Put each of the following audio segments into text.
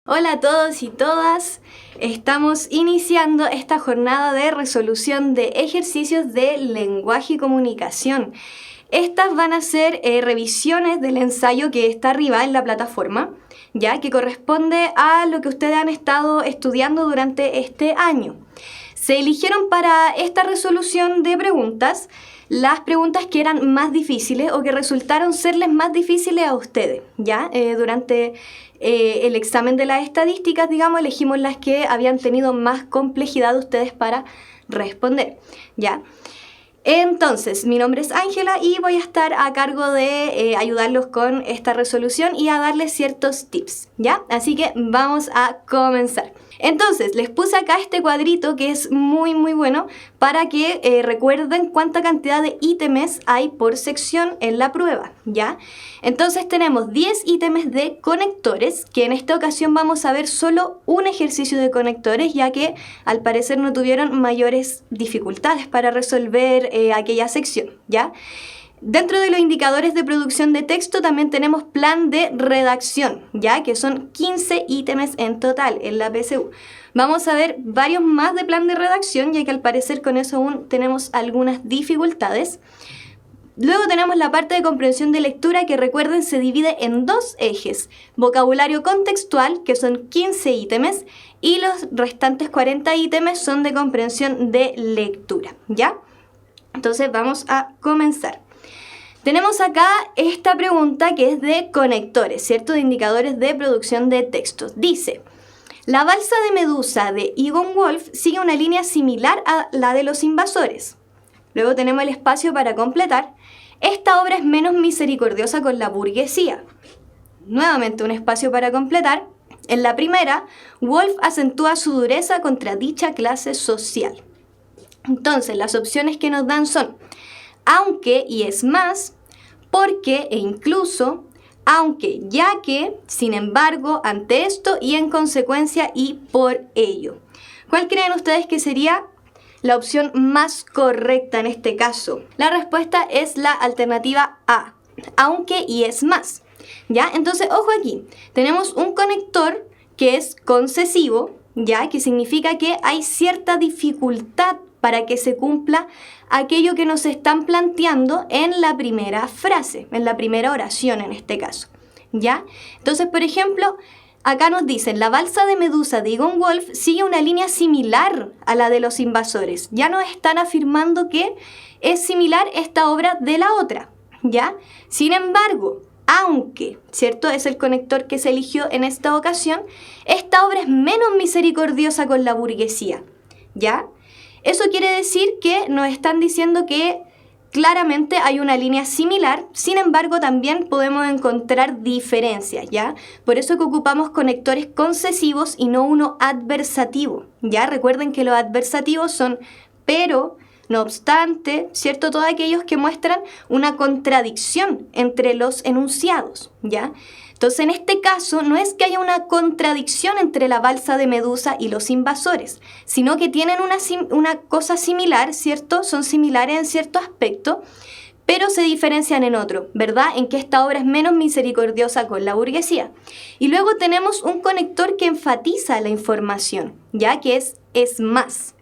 Hola a todos y todas, estamos iniciando esta jornada de resolución de ejercicios de lenguaje y comunicación. Estas van a ser revisiones del ensayo que está arriba en la plataforma, ya que corresponde a lo que ustedes han estado estudiando durante este año. Se eligieron para esta resolución de preguntas las preguntas que eran más difíciles o que resultaron serles más difíciles a ustedes, ¿ya? Durante el examen de las estadísticas, digamos, elegimos las que habían tenido más complejidad ustedes para responder, ¿ya? Entonces, mi nombre es Ángela y voy a estar a cargo de ayudarlos con esta resolución y a darles ciertos tips, ¿ya? Así que vamos a comenzar. Entonces, les puse acá este cuadrito que es muy bueno para que recuerden cuánta cantidad de ítems hay por sección en la prueba, ¿ya? Entonces tenemos 10 ítems de conectores, que en esta ocasión vamos a ver solo un ejercicio de conectores, ya que al parecer no tuvieron mayores dificultades para resolver aquella sección, ¿ya? Dentro de los indicadores de producción de texto también tenemos plan de redacción, ya que son 15 ítems en total en la PSU. Vamos a ver varios más de plan de redacción, ya que al parecer con eso aún tenemos algunas dificultades. Luego tenemos la parte de comprensión de lectura que, recuerden, se divide en dos ejes: vocabulario contextual, que son 15 ítems, y los restantes 40 ítems son de comprensión de lectura, ¿ya? Entonces vamos a comenzar. Tenemos acá esta pregunta que es de conectores, ¿cierto? De indicadores de producción de textos. Dice: la balsa de Medusa de Egon Wolff sigue una línea similar a la de los invasores. Luego tenemos el espacio para completar. Esta obra es menos misericordiosa con la burguesía. Nuevamente un espacio para completar. En la primera, Wolff acentúa su dureza contra dicha clase social. Entonces, las opciones que nos dan son aunque y es más, porque e incluso, aunque, ya que, sin embargo, ante esto y en consecuencia y por ello. ¿Cuál creen ustedes que sería la opción más correcta en este caso? La respuesta es la alternativa A, aunque y es más, ¿ya? Entonces, ojo aquí, tenemos un conector que es concesivo, ¿ya? Que significa que hay cierta dificultad para que se cumpla aquello que nos están planteando en la primera frase, en la primera oración en este caso, ¿ya? Entonces, por ejemplo, acá nos dicen: la balsa de Medusa de Egon Wolff sigue una línea similar a la de los invasores. Ya nos están afirmando que es similar esta obra de la otra, ¿ya? Sin embargo, aunque, ¿cierto?, es el conector que se eligió en esta ocasión, esta obra es menos misericordiosa con la burguesía, ¿ya? Eso quiere decir que nos están diciendo que claramente hay una línea similar, sin embargo también podemos encontrar diferencias, ¿ya? Por eso que ocupamos conectores concesivos y no uno adversativo, ¿ya? Recuerden que los adversativos son pero, no obstante, ¿cierto? Todos aquellos que muestran una contradicción entre los enunciados, ¿ya? Entonces, en este caso, no es que haya una contradicción entre la balsa de Medusa y los invasores, sino que tienen una cosa similar, ¿cierto? Son similares en cierto aspecto, pero se diferencian en otro, ¿verdad? En que esta obra es menos misericordiosa con la burguesía. Y luego tenemos un conector que enfatiza la información, ya que es más.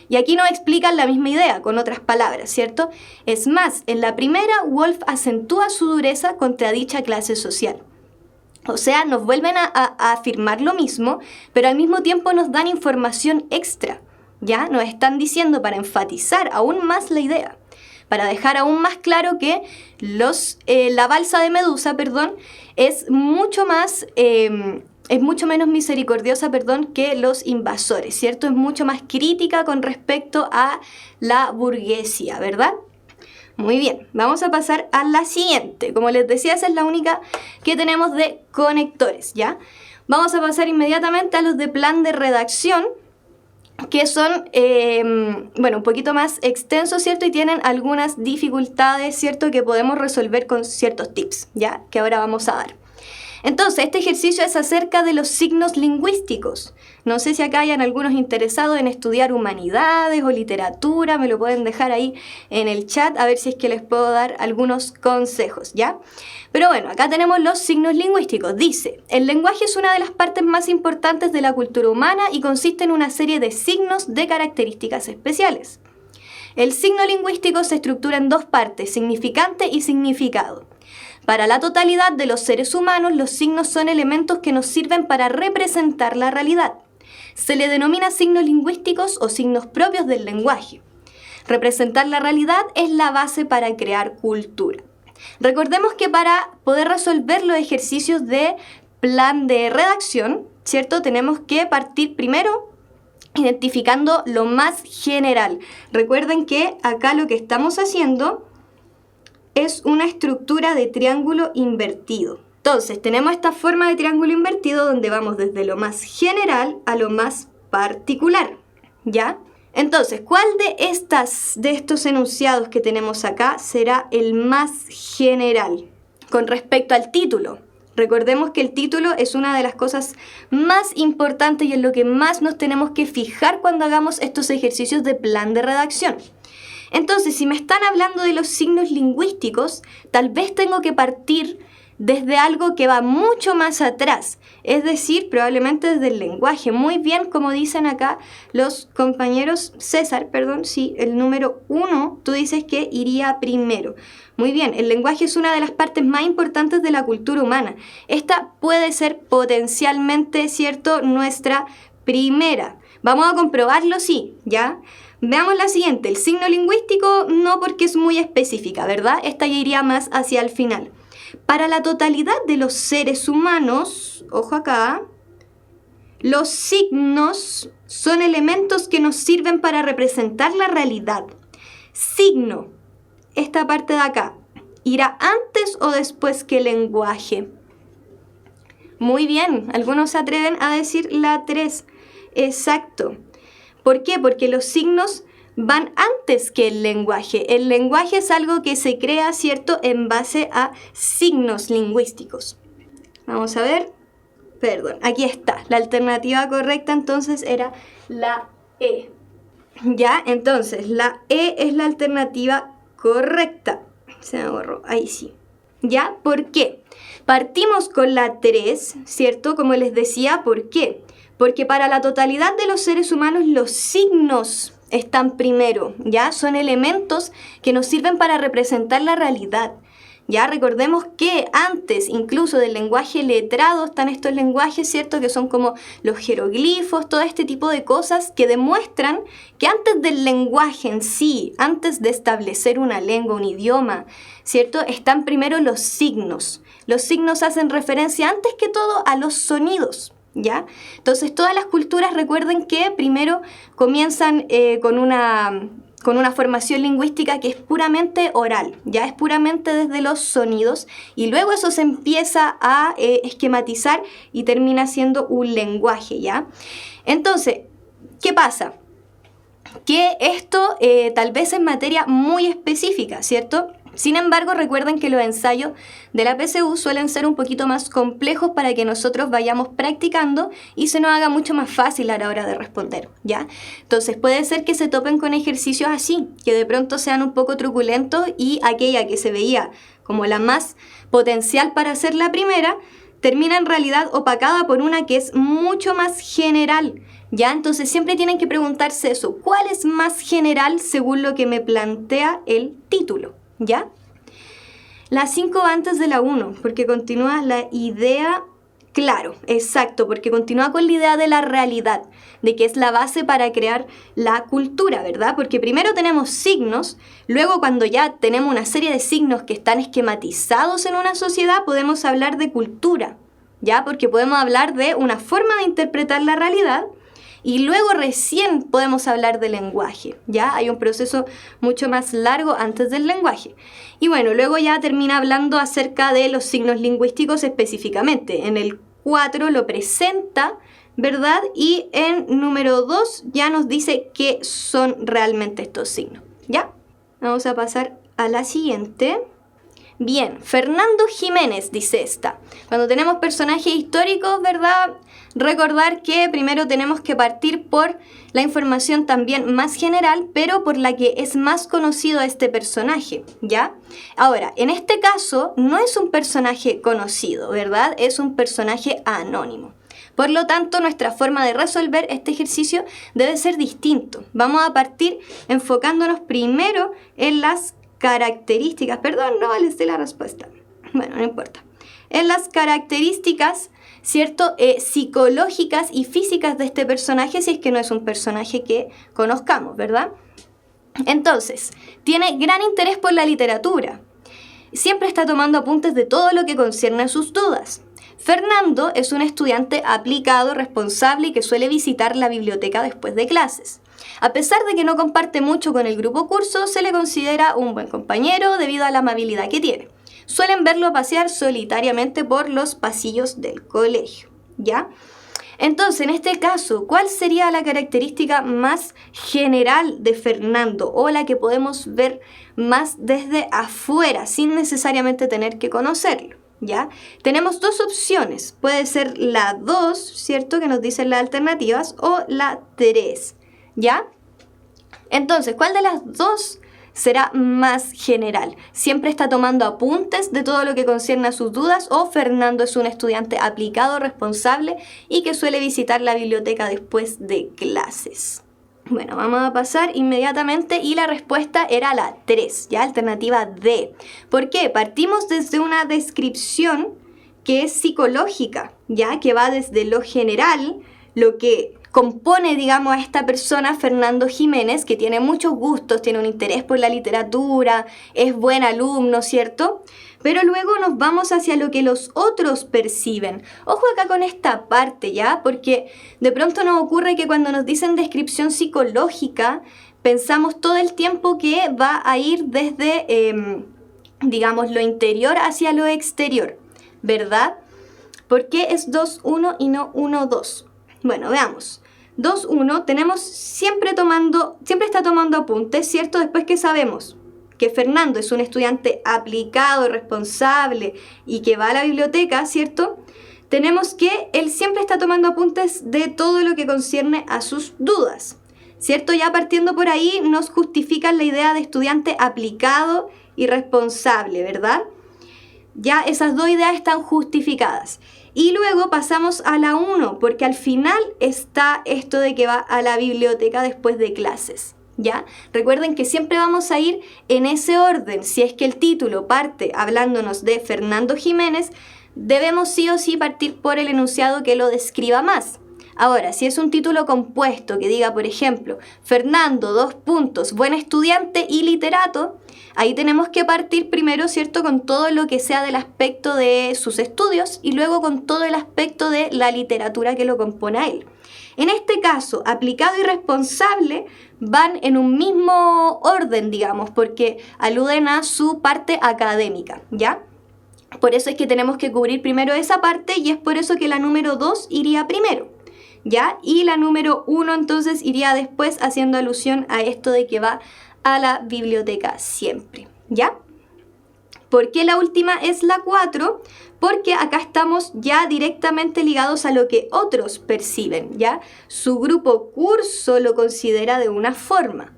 Y aquí nos explican la misma idea, con otras palabras, ¿cierto? Es más, en la primera, Wolff acentúa su dureza contra dicha clase social. O sea, nos vuelven a afirmar lo mismo, pero al mismo tiempo nos dan información extra, ¿ya? Nos están diciendo para enfatizar aún más la idea, para dejar aún más claro que la balsa de Medusa, es mucho menos misericordiosa, que los invasores, ¿cierto? Es mucho más crítica con respecto a la burguesía, ¿verdad? Muy bien, vamos a pasar a la siguiente. Como les decía, esa es la única que tenemos de conectores, ¿ya? Vamos a pasar inmediatamente a los de plan de redacción, que son, un poquito más extensos, ¿cierto? Y tienen algunas dificultades, ¿cierto? Que podemos resolver con ciertos tips, ¿ya? Que ahora vamos a dar. Entonces, este ejercicio es acerca de los signos lingüísticos. No sé si acá hayan algunos interesados en estudiar humanidades o literatura, me lo pueden dejar ahí en el chat a ver si es que les puedo dar algunos consejos, ¿ya? Pero bueno, acá tenemos los signos lingüísticos. Dice, el lenguaje es una de las partes más importantes de la cultura humana y consiste en una serie de signos de características especiales. El signo lingüístico se estructura en dos partes, significante y significado. Para la totalidad de los seres humanos, los signos son elementos que nos sirven para representar la realidad. Se le denomina signos lingüísticos o signos propios del lenguaje. Representar la realidad es la base para crear cultura. Recordemos que para poder resolver los ejercicios de plan de redacción, ¿cierto? Tenemos que partir primero identificando lo más general. Recuerden que acá lo que estamos haciendo es una estructura de triángulo invertido. Entonces, tenemos esta forma de triángulo invertido donde vamos desde lo más general a lo más particular, ¿ya? Entonces, ¿cuál de estos enunciados que tenemos acá será el más general? Con respecto al título, recordemos que el título es una de las cosas más importantes y en lo que más nos tenemos que fijar cuando hagamos estos ejercicios de plan de redacción. Entonces, si me están hablando de los signos lingüísticos, tal vez tengo que partir desde algo que va mucho más atrás, es decir, probablemente desde el lenguaje. Muy bien, como dicen acá los compañeros, César, sí, el número 1, tú dices que iría primero. Muy bien, el lenguaje es una de las partes más importantes de la cultura humana. Esta puede ser potencialmente, ¿cierto?, nuestra primera. Vamos a comprobarlo, sí, ¿ya? Veamos la siguiente, el signo lingüístico no porque es muy específica, ¿verdad? Esta ya iría más hacia el final. Para la totalidad de los seres humanos, ojo acá, los signos son elementos que nos sirven para representar la realidad. Signo, esta parte de acá, ¿irá antes o después que el lenguaje? Muy bien, algunos se atreven a decir la 3. Exacto. ¿Por qué? Porque los signos van antes que el lenguaje. El lenguaje es algo que se crea, ¿cierto?, en base a signos lingüísticos. Vamos a ver. Perdón, aquí está. La alternativa correcta entonces era la E. ¿Ya? Entonces, la E es la alternativa correcta. Se me borró, ahí sí. ¿Ya? ¿Por qué? Partimos con la 3, ¿cierto? Como les decía, ¿por qué? Porque para la totalidad de los seres humanos los signos están primero, ¿ya? Son elementos que nos sirven para representar la realidad. Ya recordemos que antes incluso del lenguaje letrado están estos lenguajes, ¿cierto? Que son como los jeroglifos, todo este tipo de cosas que demuestran que antes del lenguaje en sí, antes de establecer una lengua, un idioma, ¿cierto? Están primero los signos. Los signos hacen referencia antes que todo a los sonidos, ¿ya? Entonces todas las culturas recuerden que primero comienzan con una formación lingüística que es puramente oral, ya es puramente desde los sonidos y luego eso se empieza a esquematizar y termina siendo un lenguaje, ¿ya? Entonces, ¿qué pasa? Que esto tal vez es materia muy específica, ¿cierto? Sin embargo, recuerden que los ensayos de la PSU suelen ser un poquito más complejos para que nosotros vayamos practicando y se nos haga mucho más fácil a la hora de responder, ¿ya? Entonces puede ser que se topen con ejercicios así, que de pronto sean un poco truculentos y aquella que se veía como la más potencial para ser la primera, termina en realidad opacada por una que es mucho más general, ¿ya? Entonces siempre tienen que preguntarse eso, ¿cuál es más general según lo que me plantea el título? ¿Ya? La 5 va antes de la 1, porque continúa la idea, claro, exacto, porque continúa con la idea de la realidad, de que es la base para crear la cultura, ¿verdad? Porque primero tenemos signos, luego cuando ya tenemos una serie de signos que están esquematizados en una sociedad, podemos hablar de cultura, ¿ya? Porque podemos hablar de una forma de interpretar la realidad, y luego recién podemos hablar de lenguaje, ¿ya? Hay un proceso mucho más largo antes del lenguaje. Y bueno, luego ya termina hablando acerca de los signos lingüísticos específicamente. En el 4 lo presenta, ¿verdad? Y en número 2 ya nos dice qué son realmente estos signos, ¿ya? Vamos a pasar a la siguiente. Bien, Fernando Jiménez, dice esta. Cuando tenemos personajes históricos, ¿verdad? Recordar que primero tenemos que partir por la información también más general, pero por la que es más conocido este personaje, ¿ya? Ahora, en este caso, no es un personaje conocido, ¿verdad? Es un personaje anónimo. Por lo tanto, nuestra forma de resolver este ejercicio debe ser distinto. Vamos a partir enfocándonos primero en las características, perdón, no vale la respuesta, bueno, no importa, en las características, ¿cierto? Psicológicas y físicas de este personaje, si es que no es un personaje que conozcamos, ¿verdad? Entonces, tiene gran interés por la literatura, siempre está tomando apuntes de todo lo que concierne a sus dudas. Fernando es un estudiante aplicado, responsable y que suele visitar la biblioteca después de clases. A pesar de que no comparte mucho con el grupo curso, se le considera un buen compañero debido a la amabilidad que tiene. Suelen verlo pasear solitariamente por los pasillos del colegio, ¿ya? Entonces, en este caso, ¿cuál sería la característica más general de Fernando o la que podemos ver más desde afuera, sin necesariamente tener que conocerlo? ¿Ya? Tenemos dos opciones, puede ser la 2, ¿cierto? Que nos dicen las alternativas, o la 3, ¿ya? Entonces, ¿cuál de las dos será más general? ¿Siempre está tomando apuntes de todo lo que concierne a sus dudas o Fernando es un estudiante aplicado, responsable y que suele visitar la biblioteca después de clases? Bueno, vamos a pasar inmediatamente y la respuesta era la 3, ¿ya? Alternativa D. ¿Por qué? Partimos desde una descripción que es psicológica, ¿ya? Que va desde lo general, lo que compone, digamos, a esta persona, Fernando Jiménez, que tiene muchos gustos, tiene un interés por la literatura, es buen alumno, ¿cierto? Pero luego nos vamos hacia lo que los otros perciben. Ojo acá con esta parte, ¿ya? Porque de pronto nos ocurre que cuando nos dicen descripción psicológica, pensamos todo el tiempo que va a ir desde, digamos, lo interior hacia lo exterior, ¿verdad? ¿Por qué es 2-1 y no 1-2? Bueno, veamos. 2-1, tenemos siempre está tomando apuntes, ¿cierto? Después que sabemos que Fernando es un estudiante aplicado, responsable y que va a la biblioteca, ¿cierto? Tenemos que él siempre está tomando apuntes de todo lo que concierne a sus dudas, ¿cierto? Ya partiendo por ahí nos justifican la idea de estudiante aplicado y responsable, ¿verdad? Ya esas dos ideas están justificadas. Y luego pasamos a la 1, porque al final está esto de que va a la biblioteca después de clases, ¿ya? Recuerden que siempre vamos a ir en ese orden. Si es que el título parte hablándonos de Fernando Jiménez, debemos sí o sí partir por el enunciado que lo describa más. Ahora, si es un título compuesto que diga, por ejemplo, Fernando, buen estudiante y literato, ahí tenemos que partir primero, ¿cierto?, con todo lo que sea del aspecto de sus estudios y luego con todo el aspecto de la literatura que lo compone a él. En este caso, aplicado y responsable van en un mismo orden, digamos, porque aluden a su parte académica, ¿ya? Por eso es que tenemos que cubrir primero esa parte y es por eso que la número 2 iría primero, ¿ya? Y la número 1 entonces iría después haciendo alusión a esto de que va a la biblioteca siempre, ¿ya? ¿Por qué la última es la 4? Porque acá estamos ya directamente ligados a lo que otros perciben, ¿ya? Su grupo curso lo considera de una forma,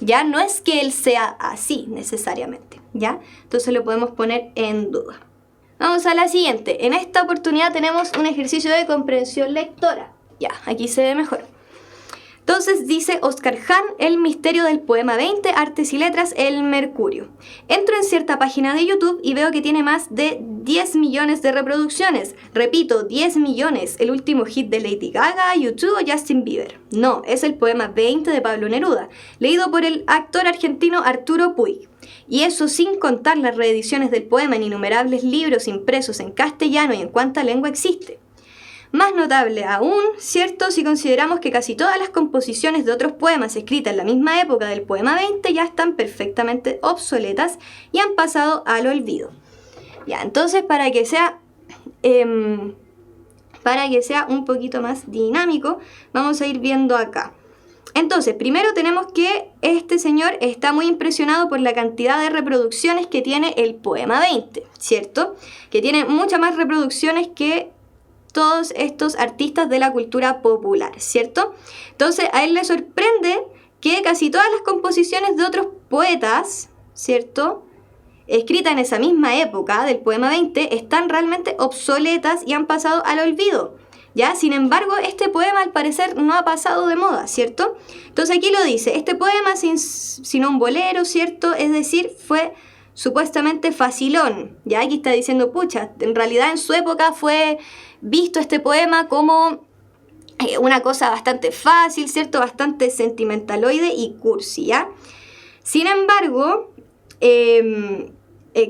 ¿ya? No es que él sea así necesariamente, ¿ya? Entonces lo podemos poner en duda. Vamos a la siguiente. En esta oportunidad tenemos un ejercicio de comprensión lectora. Ya, aquí se ve mejor. Entonces dice Oscar Hahn, El misterio del poema 20, Artes y Letras, El Mercurio. Entro en cierta página de YouTube y veo que tiene más de 10 millones de reproducciones. Repito, 10 millones. ¿El último hit de Lady Gaga, YouTube o Justin Bieber? No, es el poema 20 de Pablo Neruda, leído por el actor argentino Arturo Puig. Y eso sin contar las reediciones del poema en innumerables libros impresos en castellano y en cuánta lengua existe. Más notable aún, ¿cierto?, si consideramos que casi todas las composiciones de otros poemas escritas en la misma época del poema 20 ya están perfectamente obsoletas y han pasado al olvido. Ya, entonces para que sea un poquito más dinámico, vamos a ir viendo acá. Entonces, primero tenemos que este señor está muy impresionado por la cantidad de reproducciones que tiene el poema 20, ¿cierto? Que tiene muchas más reproducciones que todos estos artistas de la cultura popular, ¿cierto? Entonces, a él le sorprende que casi todas las composiciones de otros poetas, ¿cierto?, escritas en esa misma época del poema 20, están realmente obsoletas y han pasado al olvido. ¿Ya? Sin embargo, este poema al parecer no ha pasado de moda, ¿cierto? Entonces aquí lo dice, este poema sin un bolero, ¿cierto? Es decir, fue supuestamente facilón. Ya aquí está diciendo, pucha, en realidad en su época fue visto este poema como una cosa bastante fácil, ¿cierto? Bastante sentimentaloide y cursi, ¿ya? Sin embargo,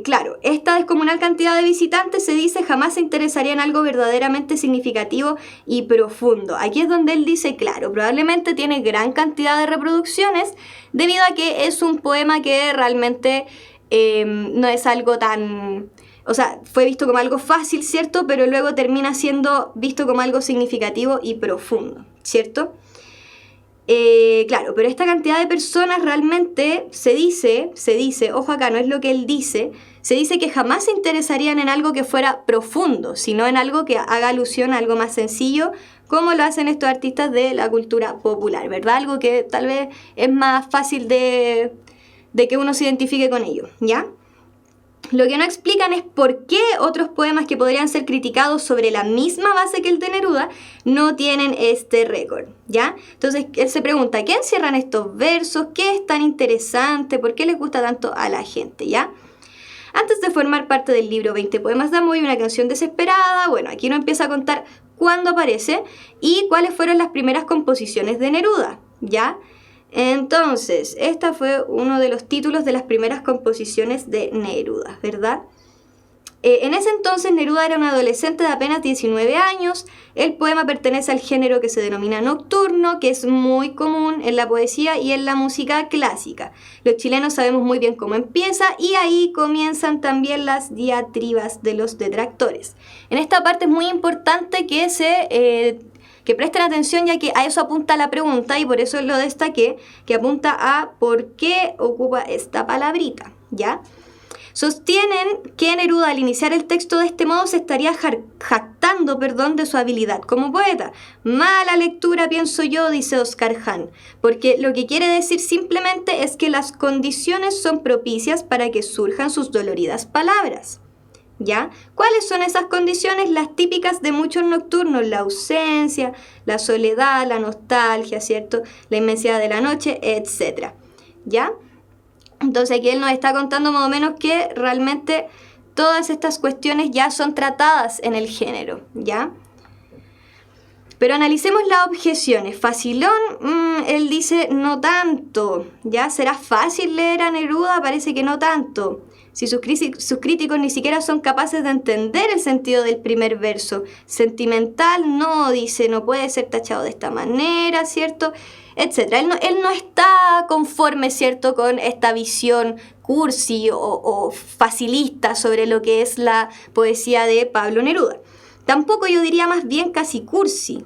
claro, esta descomunal cantidad de visitantes, se dice, jamás se interesaría en algo verdaderamente significativo y profundo. Aquí es donde él dice, claro, probablemente tiene gran cantidad de reproducciones debido a que es un poema que realmente no es algo tan... O sea, fue visto como algo fácil, ¿cierto? Pero luego termina siendo visto como algo significativo y profundo, ¿cierto? Claro, pero esta cantidad de personas realmente se dice, ojo acá, no es lo que él dice, se dice que jamás se interesarían en algo que fuera profundo, sino en algo que haga alusión a algo más sencillo, como lo hacen estos artistas de la cultura popular, ¿verdad? Algo que tal vez es más fácil de que uno se identifique con ello, ¿ya? Lo que no explican es por qué otros poemas que podrían ser criticados sobre la misma base que el de Neruda no tienen este récord, ¿ya? Entonces él se pregunta, ¿qué encierran estos versos? ¿Qué es tan interesante? ¿Por qué les gusta tanto a la gente, ya? Antes de formar parte del libro 20 poemas de amor y una canción desesperada, bueno, aquí uno empieza a contar cuándo aparece y cuáles fueron las primeras composiciones de Neruda, ¿ya? Entonces, esta fue uno de los títulos de las primeras composiciones de Neruda, ¿verdad? En ese entonces Neruda era un adolescente de apenas 19 años. El poema pertenece al género que se denomina nocturno, que es muy común en la poesía y en la música clásica. Los chilenos sabemos muy bien cómo empieza y ahí comienzan también las diatribas de los detractores. En esta parte es muy importante que presten atención, ya que a eso apunta la pregunta y por eso lo destaqué, que apunta a por qué ocupa esta palabrita, ¿ya? Sostienen que Neruda al iniciar el texto de este modo se estaría jactando, de su habilidad como poeta. Mala lectura, pienso yo, dice Oscar Hahn, porque lo que quiere decir simplemente es que las condiciones son propicias para que surjan sus doloridas palabras. ¿Ya? ¿Cuáles son esas condiciones? Las típicas de muchos nocturnos, la ausencia, la soledad, la nostalgia, ¿cierto? La inmensidad de la noche, etc. ¿Ya? Entonces aquí él nos está contando más o menos que realmente todas estas cuestiones ya son tratadas en el género, ¿ya? Pero analicemos las objeciones. Facilón, él dice no tanto, ¿ya? ¿Será fácil leer a Neruda? Parece que no tanto. Si sus críticos ni siquiera son capaces de entender el sentido del primer verso. Sentimental, no, dice, no puede ser tachado de esta manera, ¿cierto? Etcétera. Él no está conforme, ¿cierto?, con esta visión cursi o facilista sobre lo que es la poesía de Pablo Neruda. Tampoco, yo diría más bien casi cursi,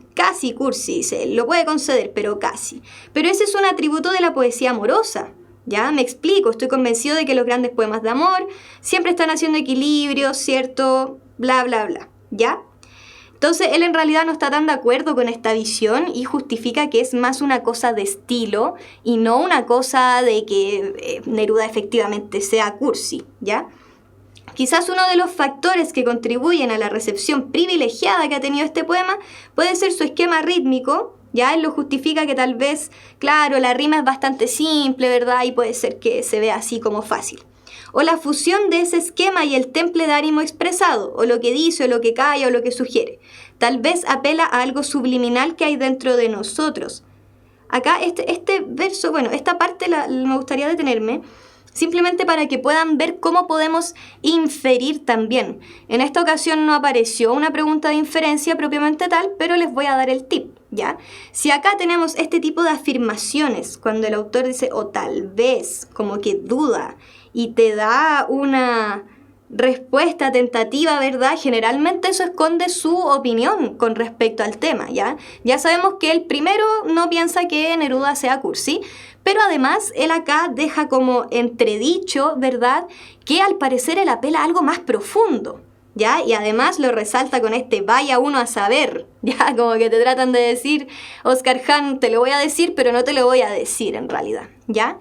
dice él, lo puede conceder, pero casi. Pero ese es un atributo de la poesía amorosa. ¿Ya? Me explico, estoy convencido de que los grandes poemas de amor siempre están haciendo equilibrio, ¿cierto? Bla, bla, bla, ¿ya? Entonces, él en realidad no está tan de acuerdo con esta visión y justifica que es más una cosa de estilo y no una cosa de que Neruda efectivamente sea cursi, ¿ya? Quizás uno de los factores que contribuyen a la recepción privilegiada que ha tenido este poema puede ser su esquema rítmico. Ya él lo justifica que tal vez, claro, la rima es bastante simple, ¿verdad? Y puede ser que se vea así como fácil. O la fusión de ese esquema y el temple de ánimo expresado, o lo que dice, o lo que calla, o lo que sugiere. Tal vez apela a algo subliminal que hay dentro de nosotros. Acá este verso, bueno, esta parte me gustaría detenerme, simplemente para que puedan ver cómo podemos inferir también. En esta ocasión no apareció una pregunta de inferencia propiamente tal, pero les voy a dar el tip, ¿ya? Si acá tenemos este tipo de afirmaciones, cuando el autor dice o tal vez, como que duda, y te da una respuesta tentativa, ¿verdad? Generalmente eso esconde su opinión con respecto al tema, ¿ya? Ya sabemos que el primero no piensa que Neruda sea cursi, pero además él acá deja como entredicho, ¿verdad?, que al parecer él apela a algo más profundo, ¿ya? Y además lo resalta con este vaya uno a saber, ¿ya? Como que te tratan de decir, Oscar Hahn, te lo voy a decir, pero no te lo voy a decir en realidad, ¿ya?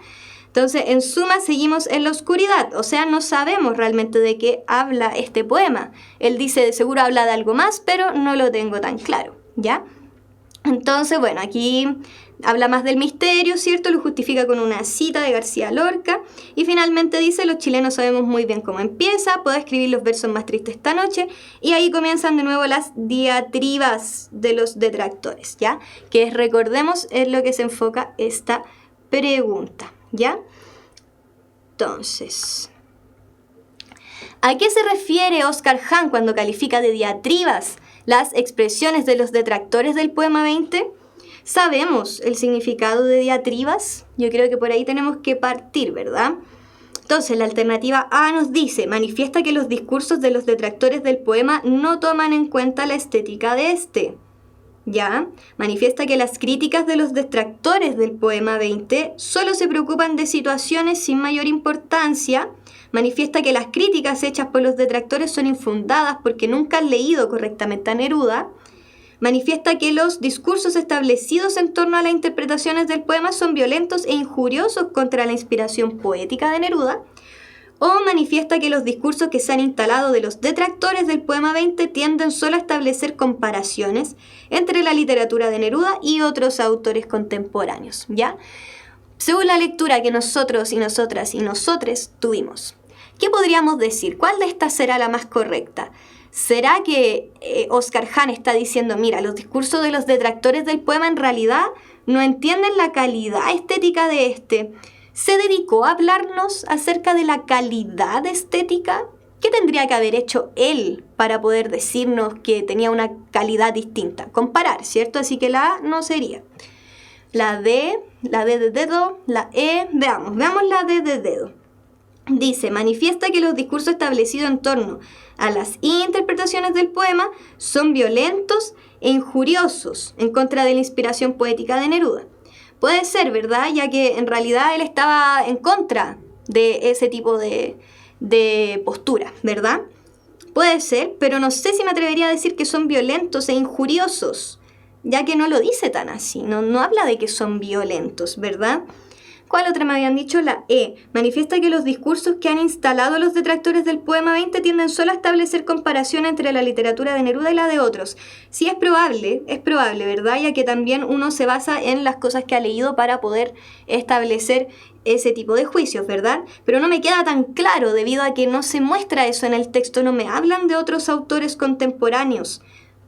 Entonces, en suma, seguimos en la oscuridad, o sea, no sabemos realmente de qué habla este poema. Él dice, de seguro habla de algo más, pero no lo tengo tan claro, ¿ya? Entonces, bueno, aquí habla más del misterio, ¿cierto? Lo justifica con una cita de García Lorca. Y finalmente dice, los chilenos sabemos muy bien cómo empieza, puedo escribir los versos más tristes esta noche. Y ahí comienzan de nuevo las diatribas de los detractores, ¿ya? Que es, recordemos, es lo que se enfoca esta pregunta, ¿ya? Entonces, ¿a qué se refiere Oscar Hahn cuando califica de diatribas las expresiones de los detractores del poema 20? ¿Sabemos el significado de diatribas? Yo creo que por ahí tenemos que partir, ¿verdad? Entonces, la alternativa A nos dice, manifiesta que los discursos de los detractores del poema no toman en cuenta la estética de este. ¿Ya? Manifiesta que las críticas de los detractores del poema 20 solo se preocupan de situaciones sin mayor importancia. Manifiesta que las críticas hechas por los detractores son infundadas porque nunca han leído correctamente a Neruda. Manifiesta que los discursos establecidos en torno a las interpretaciones del poema son violentos e injuriosos contra la inspiración poética de Neruda. O manifiesta que los discursos que se han instalado de los detractores del poema 20 tienden solo a establecer comparaciones entre la literatura de Neruda y otros autores contemporáneos, ¿ya? Según la lectura que nosotros y nosotras y nosotres tuvimos, ¿qué podríamos decir? ¿Cuál de estas será la más correcta? ¿Será que Oscar Hahn está diciendo, mira, los discursos de los detractores del poema en realidad no entienden la calidad estética de este? ¿Se dedicó a hablarnos acerca de la calidad estética? ¿Qué tendría que haber hecho él para poder decirnos que tenía una calidad distinta? Comparar, ¿cierto? Así que la A no sería. La D de dedo, la E, veamos la D de dedo. Dice, manifiesta que los discursos establecidos en torno a las interpretaciones del poema son violentos e injuriosos en contra de la inspiración poética de Neruda. Puede ser, ¿verdad? Ya que en realidad él estaba en contra de ese tipo de postura, ¿verdad? Puede ser, pero no sé si me atrevería a decir que son violentos e injuriosos, ya que no lo dice tan así, no habla de que son violentos, ¿verdad? ¿Cuál otra me habían dicho? La E. Manifiesta que los discursos que han instalado los detractores del poema 20 tienden solo a establecer comparación entre la literatura de Neruda y la de otros. Sí, es probable, ¿verdad? Ya que también uno se basa en las cosas que ha leído para poder establecer ese tipo de juicios, ¿verdad? Pero no me queda tan claro debido a que no se muestra eso en el texto, no me hablan de otros autores contemporáneos.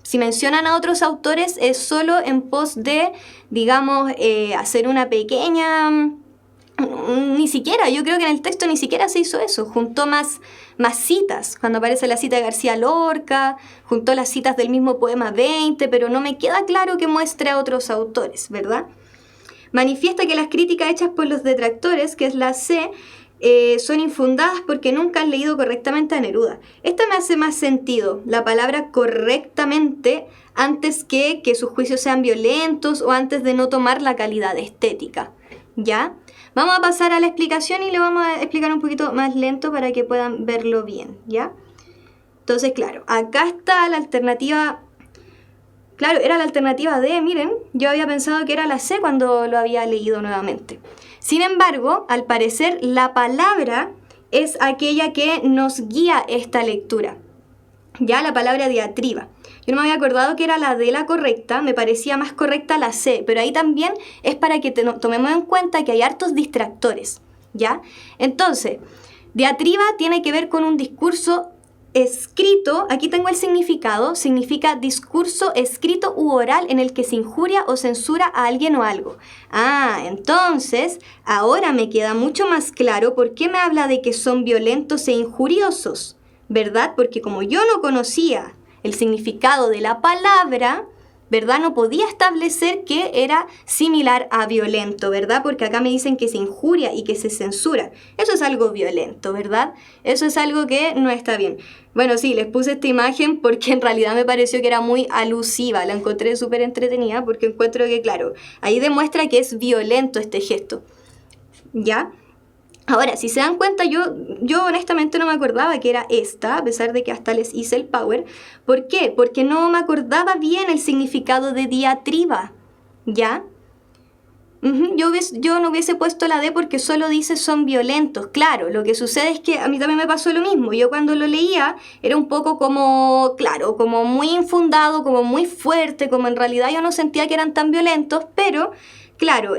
Si mencionan a otros autores es solo en pos de, digamos, hacer una pequeña... Ni siquiera, yo creo que en el texto ni siquiera se hizo eso. Juntó más citas, cuando aparece la cita de García Lorca, juntó las citas del mismo poema 20, pero no me queda claro que muestre a otros autores, ¿verdad? Manifiesta que las críticas hechas por los detractores, que es la C, son infundadas porque nunca han leído correctamente a Neruda. Esta me hace más sentido, la palabra correctamente, antes que sus juicios sean violentos o antes de no tomar la calidad estética, ¿ya? Vamos a pasar a la explicación y le vamos a explicar un poquito más lento para que puedan verlo bien, ¿ya? Entonces, claro, acá está la alternativa. Claro, era la alternativa D, miren. Yo había pensado que era la C cuando lo había leído nuevamente. Sin embargo, al parecer, la palabra es aquella que nos guía esta lectura. Ya, la palabra diatriba. Yo no me había acordado que era la D la correcta, me parecía más correcta la C, pero ahí también es para que tomemos en cuenta que hay hartos distractores, ¿ya? Entonces, diatriba tiene que ver con un discurso escrito, aquí tengo el significado, significa discurso escrito u oral en el que se injuria o censura a alguien o algo. Ah, entonces, ahora me queda mucho más claro por qué me habla de que son violentos e injuriosos, ¿verdad? Porque como yo no conocía el significado de la palabra, ¿verdad? No podía establecer que era similar a violento, ¿verdad? Porque acá me dicen que se injuria y que se censura. Eso es algo violento, ¿verdad? Eso es algo que no está bien. Bueno, sí, les puse esta imagen porque en realidad me pareció que era muy alusiva. La encontré súper entretenida porque encuentro que, claro, ahí demuestra que es violento este gesto, ¿ya? Ahora, si se dan cuenta, yo honestamente no me acordaba que era esta, a pesar de que hasta les hice el power. ¿Por qué? Porque no me acordaba bien el significado de diatriba, ¿ya? Yo no hubiese puesto la D porque solo dice son violentos. Claro, lo que sucede es que a mí también me pasó lo mismo. Yo cuando lo leía era un poco como, claro, como muy infundado, como muy fuerte, como en realidad yo no sentía que eran tan violentos, pero... Claro,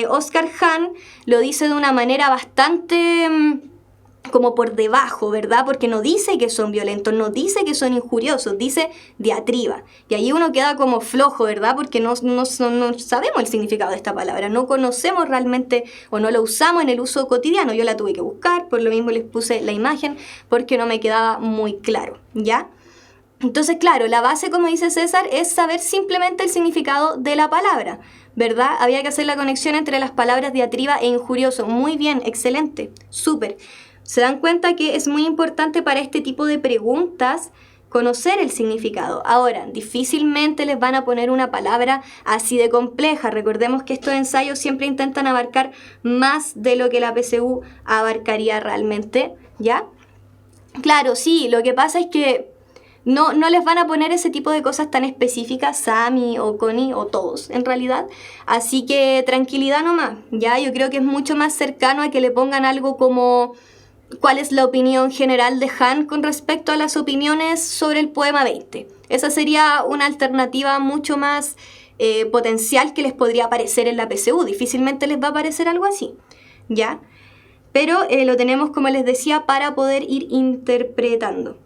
Oscar Hahn lo dice de una manera bastante como por debajo, ¿verdad? Porque no dice que son violentos, no dice que son injuriosos, dice diatriba. Y ahí uno queda como flojo, ¿verdad? Porque no sabemos el significado de esta palabra, no conocemos realmente o no lo usamos en el uso cotidiano. Yo la tuve que buscar, por lo mismo les puse la imagen porque no me quedaba muy claro, ¿ya? Entonces, claro, la base, como dice César, es saber simplemente el significado de la palabra, ¿verdad? Había que hacer la conexión entre las palabras diatriba e injurioso. Muy bien, excelente, súper. Se dan cuenta que es muy importante para este tipo de preguntas conocer el significado. Ahora, difícilmente les van a poner una palabra así de compleja. Recordemos que estos ensayos siempre intentan abarcar más de lo que la PSU abarcaría realmente, ¿ya? Claro, sí, lo que pasa es que no les van a poner ese tipo de cosas tan específicas, Sami o Connie o todos en realidad. Así que tranquilidad nomás, ¿ya? Yo creo que es mucho más cercano a que le pongan algo como ¿cuál es la opinión general de Hahn con respecto a las opiniones sobre el poema 20? Esa sería una alternativa mucho más potencial que les podría aparecer en la PSU. Difícilmente les va a aparecer algo así, ¿ya? Pero lo tenemos, como les decía, para poder ir interpretando.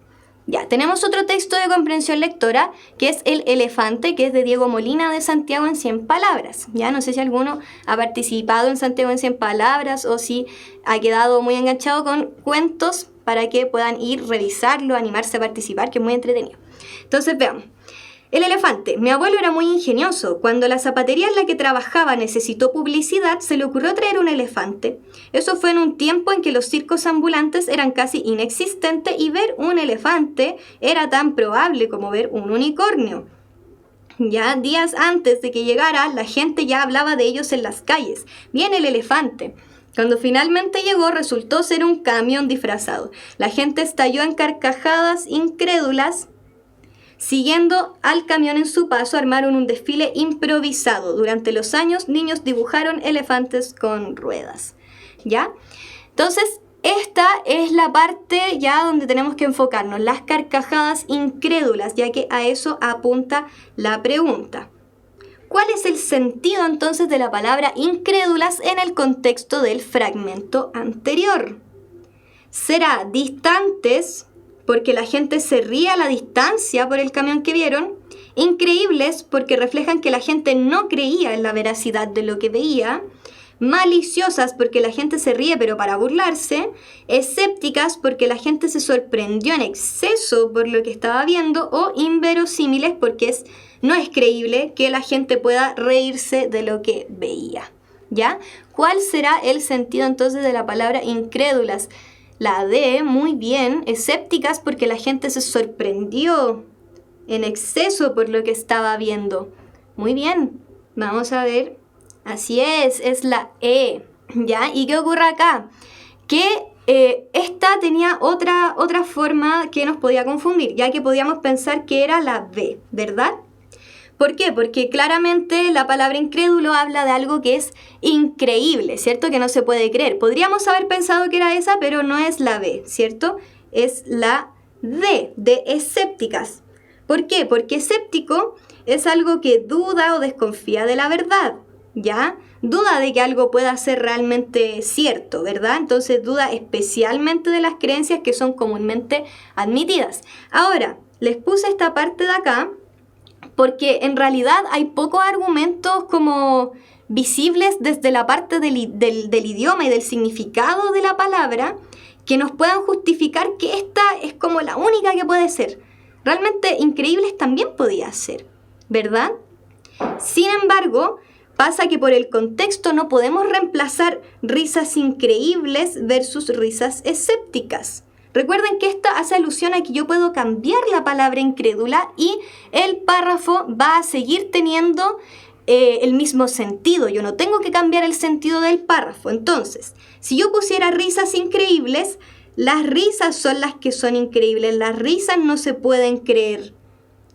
Ya, tenemos otro texto de comprensión lectora, que es El elefante, que es de Diego Molina de Santiago en 100 palabras. Ya, no sé si alguno ha participado en Santiago en 100 palabras o si ha quedado muy enganchado con cuentos para que puedan ir, revisarlo, animarse a participar, que es muy entretenido. Entonces, veamos. El elefante. Mi abuelo era muy ingenioso. Cuando la zapatería en la que trabajaba necesitó publicidad, se le ocurrió traer un elefante. Eso fue en un tiempo en que los circos ambulantes eran casi inexistentes y ver un elefante era tan probable como ver un unicornio. Ya días antes de que llegara, la gente ya hablaba de ellos en las calles. Viene el elefante. Cuando finalmente llegó, resultó ser un camión disfrazado. La gente estalló en carcajadas incrédulas. Siguiendo al camión en su paso, armaron un desfile improvisado. Durante los años, niños dibujaron elefantes con ruedas, ¿ya? Entonces, esta es la parte ya donde tenemos que enfocarnos, las carcajadas incrédulas, ya que a eso apunta la pregunta. ¿Cuál es el sentido entonces de la palabra incrédulas en el contexto del fragmento anterior? ¿Será distantes porque la gente se ríe a la distancia por el camión que vieron? Increíbles porque reflejan que la gente no creía en la veracidad de lo que veía. Maliciosas porque la gente se ríe pero para burlarse. Escépticas porque la gente se sorprendió en exceso por lo que estaba viendo. O inverosímiles porque no es creíble que la gente pueda reírse de lo que veía, ¿ya? ¿Cuál será el sentido entonces de la palabra incrédulas? La D, muy bien. Escépticas porque la gente se sorprendió en exceso por lo que estaba viendo. Muy bien. Vamos a ver. Así es la E. ¿Ya? ¿Y qué ocurre acá? Que esta tenía otra forma que nos podía confundir, ya que podíamos pensar que era la B, ¿verdad? ¿Por qué? Porque claramente la palabra incrédulo habla de algo que es increíble, ¿cierto? Que no se puede creer. Podríamos haber pensado que era esa, pero no es la B, ¿cierto? Es la D, de escépticas. ¿Por qué? Porque escéptico es algo que duda o desconfía de la verdad, ¿ya? Duda de que algo pueda ser realmente cierto, ¿verdad? Entonces duda especialmente de las creencias que son comúnmente admitidas. Ahora, les puse esta parte de acá porque en realidad hay pocos argumentos como visibles desde la parte del idioma y del significado de la palabra que nos puedan justificar que esta es como la única que puede ser. Realmente increíbles también podía ser, ¿verdad? Sin embargo, pasa que por el contexto no podemos reemplazar risas increíbles versus risas escépticas. Recuerden que esta hace alusión a que yo puedo cambiar la palabra incrédula y el párrafo va a seguir teniendo el mismo sentido. Yo no tengo que cambiar el sentido del párrafo. Entonces, si yo pusiera risas increíbles, las risas son las que son increíbles. Las risas no se pueden creer.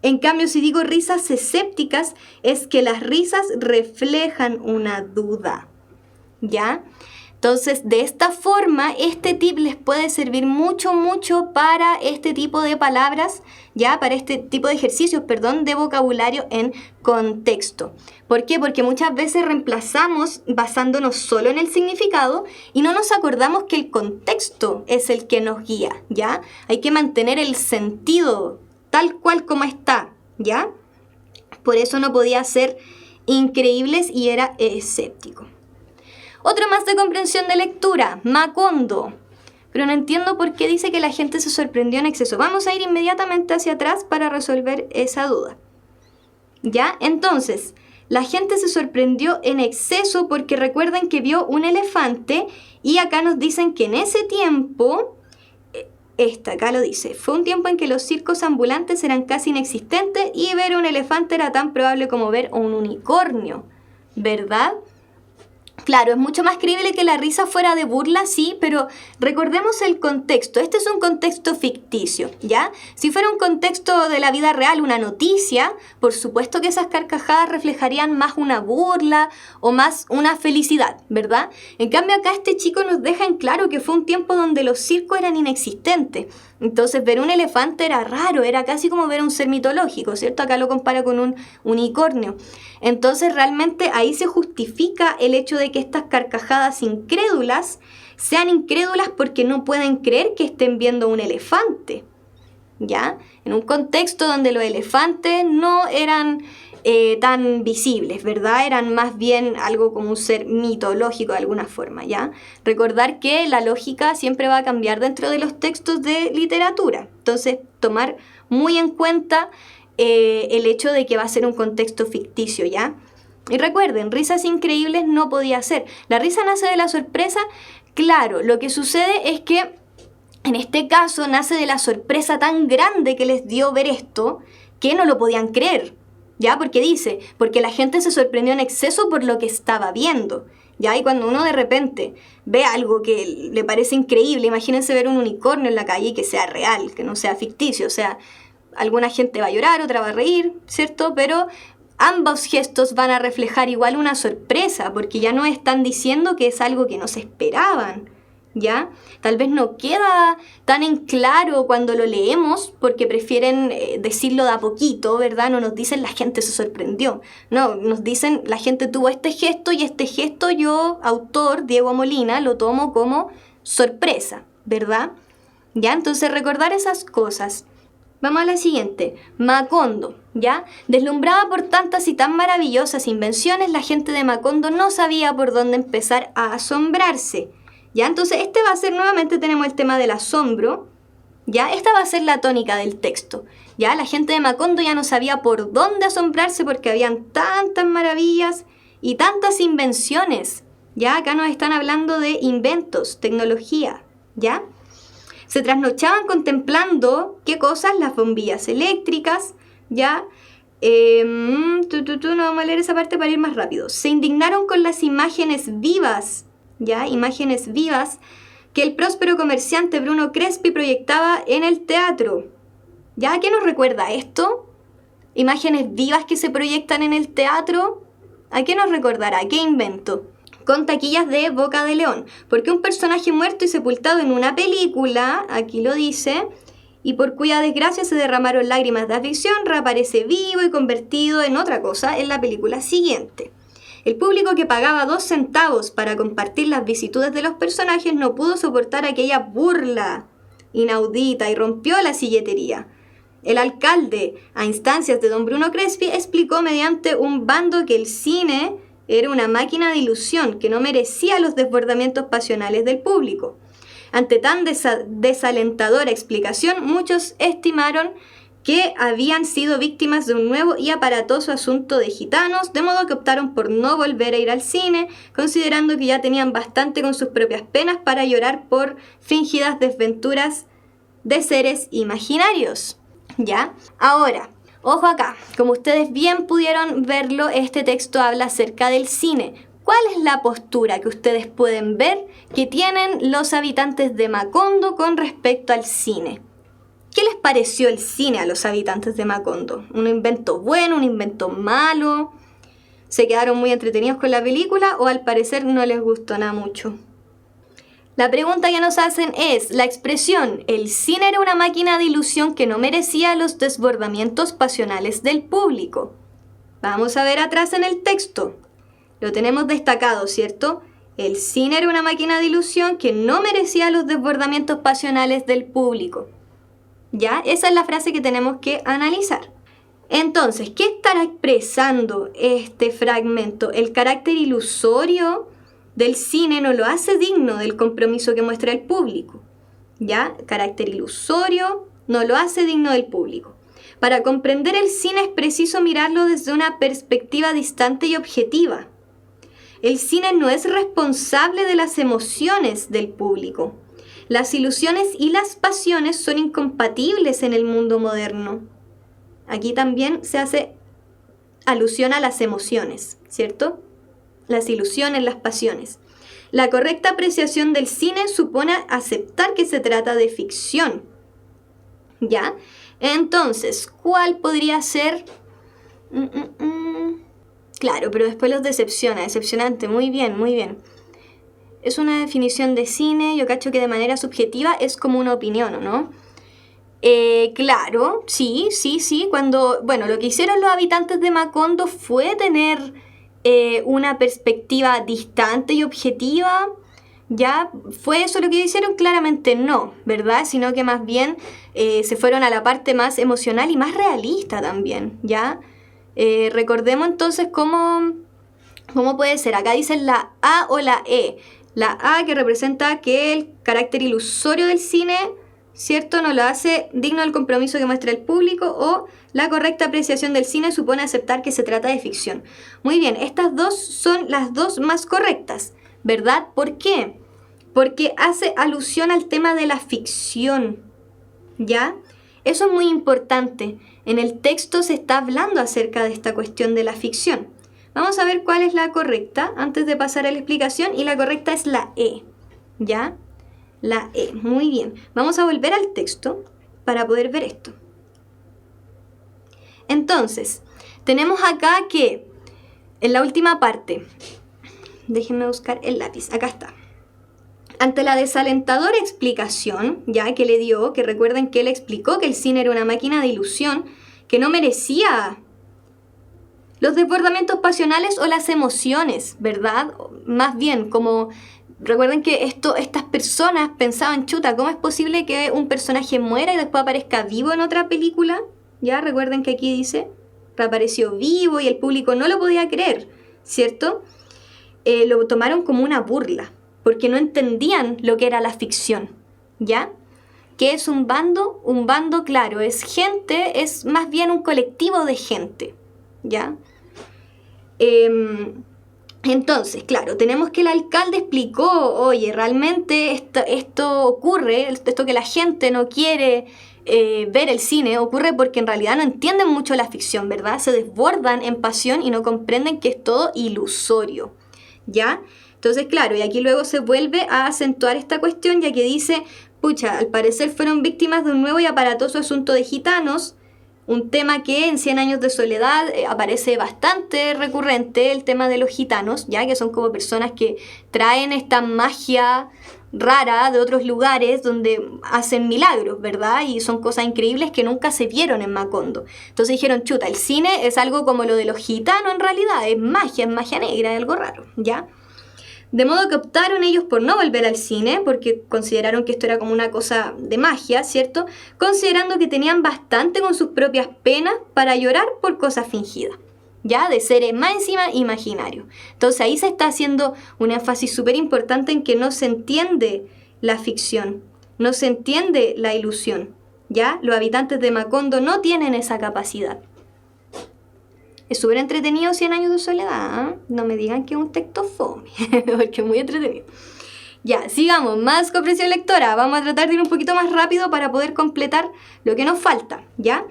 En cambio, si digo risas escépticas, es que las risas reflejan una duda. ¿Ya? Entonces, de esta forma, este tip les puede servir mucho para este tipo de palabras, ya, para este tipo de ejercicios, de vocabulario en contexto. ¿Por qué? Porque muchas veces reemplazamos basándonos solo en el significado y no nos acordamos que el contexto es el que nos guía, ¿ya? Hay que mantener el sentido tal cual como está, ¿ya? Por eso no podía ser increíbles y era escéptico. Otro más de comprensión de lectura, Macondo. Pero no entiendo por qué dice que la gente se sorprendió en exceso. Vamos a ir inmediatamente hacia atrás para resolver esa duda. ¿Ya? Entonces, la gente se sorprendió en exceso porque recuerden que vio un elefante y acá nos dicen que en ese tiempo, acá lo dice, fue un tiempo en que los circos ambulantes eran casi inexistentes y ver un elefante era tan probable como ver un unicornio, ¿verdad? Claro, es mucho más creíble que la risa fuera de burla, sí, pero recordemos el contexto. Este es un contexto ficticio, ¿ya? Si fuera un contexto de la vida real, una noticia, por supuesto que esas carcajadas reflejarían más una burla o más una felicidad, ¿verdad? En cambio, acá este chico nos deja en claro que fue un tiempo donde los circos eran inexistentes. Entonces, ver un elefante era raro, era casi como ver un ser mitológico, ¿cierto? Acá lo compara con un unicornio. Entonces, realmente ahí se justifica el hecho de que estas carcajadas incrédulas sean incrédulas porque no pueden creer que estén viendo un elefante, ¿ya? En un contexto donde los elefantes no eran tan visibles, ¿verdad? Eran más bien algo como un ser mitológico de alguna forma, ¿ya? Recordar que la lógica siempre va a cambiar dentro de los textos de literatura. Entonces, tomar muy en cuenta el hecho de que va a ser un contexto ficticio, ¿ya? Y recuerden, risas increíbles no podía ser. La risa nace de la sorpresa. Claro, lo que sucede es que en este caso nace de la sorpresa tan grande que les dio ver esto que no lo podían creer. ¿Ya? Porque dice, porque la gente se sorprendió en exceso por lo que estaba viendo, ¿ya? Y cuando uno de repente ve algo que le parece increíble, imagínense ver un unicornio en la calle y que sea real, que no sea ficticio, o sea, alguna gente va a llorar, otra va a reír, ¿cierto? Pero ambos gestos van a reflejar igual una sorpresa, porque ya no están diciendo que es algo que no se esperaban, ¿ya? Tal vez no queda tan en claro cuando lo leemos porque prefieren decirlo de a poquito, ¿verdad? No nos dicen la gente se sorprendió. No, nos dicen la gente tuvo este gesto y este gesto yo, autor, Diego Molina, lo tomo como sorpresa, ¿verdad? ¿Ya? Entonces recordar esas cosas. Vamos a la siguiente. Macondo, ¿ya? Deslumbrada por tantas y tan maravillosas invenciones, la gente de Macondo no sabía por dónde empezar a asombrarse. ¿Ya? Entonces este va a ser, nuevamente tenemos el tema del asombro, ¿ya? Esta va a ser la tónica del texto, ¿ya? La gente de Macondo ya no sabía por dónde asombrarse porque habían tantas maravillas y tantas invenciones, ¿ya? Acá nos están hablando de inventos, tecnología, ¿ya? Se trasnochaban contemplando, ¿qué cosas? Las bombillas eléctricas, ¿ya? No vamos a leer esa parte para ir más rápido. Se indignaron con las imágenes vivas, ¿ya? Imágenes vivas que el próspero comerciante Bruno Crespi proyectaba en el teatro. ¿Ya? ¿A qué nos recuerda esto? Imágenes vivas que se proyectan en el teatro. ¿A qué nos recordará? ¿Qué invento? Con taquillas de Boca de León. Porque un personaje muerto y sepultado en una película, aquí lo dice, y por cuya desgracia se derramaron lágrimas de aflicción, reaparece vivo y convertido en otra cosa en la película siguiente. El público que pagaba 2 centavos para compartir las vicitudes de los personajes no pudo soportar aquella burla inaudita y rompió la silletería. El alcalde, a instancias de don Bruno Crespi, explicó mediante un bando que el cine era una máquina de ilusión que no merecía los desbordamientos pasionales del público. Ante tan desalentadora explicación, muchos estimaron que habían sido víctimas de un nuevo y aparatoso asunto de gitanos, de modo que optaron por no volver a ir al cine, considerando que ya tenían bastante con sus propias penas para llorar por fingidas desventuras de seres imaginarios. ¿Ya? Ahora, ojo acá, como ustedes bien pudieron verlo, este texto habla acerca del cine. ¿Cuál es la postura que ustedes pueden ver que tienen los habitantes de Macondo con respecto al cine? ¿Qué les pareció el cine a los habitantes de Macondo? ¿Un invento bueno, un invento malo? ¿Se quedaron muy entretenidos con la película o al parecer no les gustó nada mucho? La pregunta que nos hacen es, la expresión «el cine era una máquina de ilusión que no merecía los desbordamientos pasionales del público». Vamos a ver atrás en el texto. Lo tenemos destacado, ¿cierto? El cine era una máquina de ilusión que no merecía los desbordamientos pasionales del público. ¿Ya? Esa es la frase que tenemos que analizar. Entonces, ¿qué estará expresando este fragmento? El carácter ilusorio del cine no lo hace digno del compromiso que muestra el público. ¿Ya? Carácter ilusorio no lo hace digno del público. Para comprender el cine es preciso mirarlo desde una perspectiva distante y objetiva. El cine no es responsable de las emociones del público. Las ilusiones y las pasiones son incompatibles en el mundo moderno. Aquí también se hace alusión a las emociones, ¿cierto? Las ilusiones, las pasiones. La correcta apreciación del cine supone aceptar que se trata de ficción. ¿Ya? Entonces, ¿cuál podría ser? Claro, pero después los decepciona, decepcionante, muy bien, muy bien. Es una definición de cine, yo cacho que de manera subjetiva es como una opinión, ¿no? Claro, sí, cuando, bueno, lo que hicieron los habitantes de Macondo fue tener una perspectiva distante y objetiva, ¿ya? ¿Fue eso lo que hicieron? Claramente no, ¿verdad? Sino que más bien se fueron a la parte más emocional y más realista también, ¿ya? Recordemos entonces cómo puede ser, acá dicen la A o la E. La A que representa que el carácter ilusorio del cine, ¿cierto?, no lo hace digno del compromiso que muestra el público, o la correcta apreciación del cine supone aceptar que se trata de ficción. Muy bien, estas dos son las dos más correctas, ¿verdad? ¿Por qué? Porque hace alusión al tema de la ficción, ¿ya? Eso es muy importante. En el texto se está hablando acerca de esta cuestión de la ficción. Vamos a ver cuál es la correcta antes de pasar a la explicación, y la correcta es la E, ¿ya? La E, muy bien. Vamos a volver al texto para poder ver esto. Entonces, tenemos acá que en la última parte, déjenme buscar el lápiz, acá está. Ante la desalentadora explicación, ya que le dio, que recuerden que él explicó que el cine era una máquina de ilusión que no merecía los desbordamientos pasionales o las emociones, ¿verdad? Más bien, como recuerden que estas personas pensaban, chuta, ¿cómo es posible que un personaje muera y después aparezca vivo en otra película? Ya recuerden que aquí dice, reapareció vivo y el público no lo podía creer, ¿cierto? Lo tomaron como una burla, porque no entendían lo que era la ficción, ¿ya? ¿Qué es un bando? Un bando, claro, es gente, es más bien un colectivo de gente, ¿ya? Entonces, claro, tenemos que el alcalde explicó, oye, realmente esto ocurre, esto que la gente no quiere ver el cine, ocurre porque en realidad no entienden mucho la ficción, ¿verdad? Se desbordan en pasión y no comprenden que es todo ilusorio, ¿ya? Entonces, claro, y aquí luego se vuelve a acentuar esta cuestión, ya que dice, pucha, al parecer fueron víctimas de un nuevo y aparatoso asunto de gitanos, un tema que en 100 años de soledad aparece bastante recurrente, el tema de los gitanos, ya que son como personas que traen esta magia rara de otros lugares donde hacen milagros, ¿verdad? Y son cosas increíbles que nunca se vieron en Macondo. Entonces dijeron, chuta, el cine es algo como lo de los gitanos en realidad, es magia negra, es algo raro, ¿ya? De modo que optaron ellos por no volver al cine, porque consideraron que esto era como una cosa de magia, ¿cierto? Considerando que tenían bastante con sus propias penas para llorar por cosas fingidas, ¿ya? De seres más encima imaginarios. Entonces ahí se está haciendo un énfasis súper importante en que no se entiende la ficción, no se entiende la ilusión, ¿ya? Los habitantes de Macondo no tienen esa capacidad. Es súper entretenido 100 años de soledad, ¿eh? No me digan que es un texto fome, porque es muy entretenido. Ya, sigamos, más comprensión lectora. Vamos a tratar de ir un poquito más rápido para poder completar lo que nos falta, ¿ya?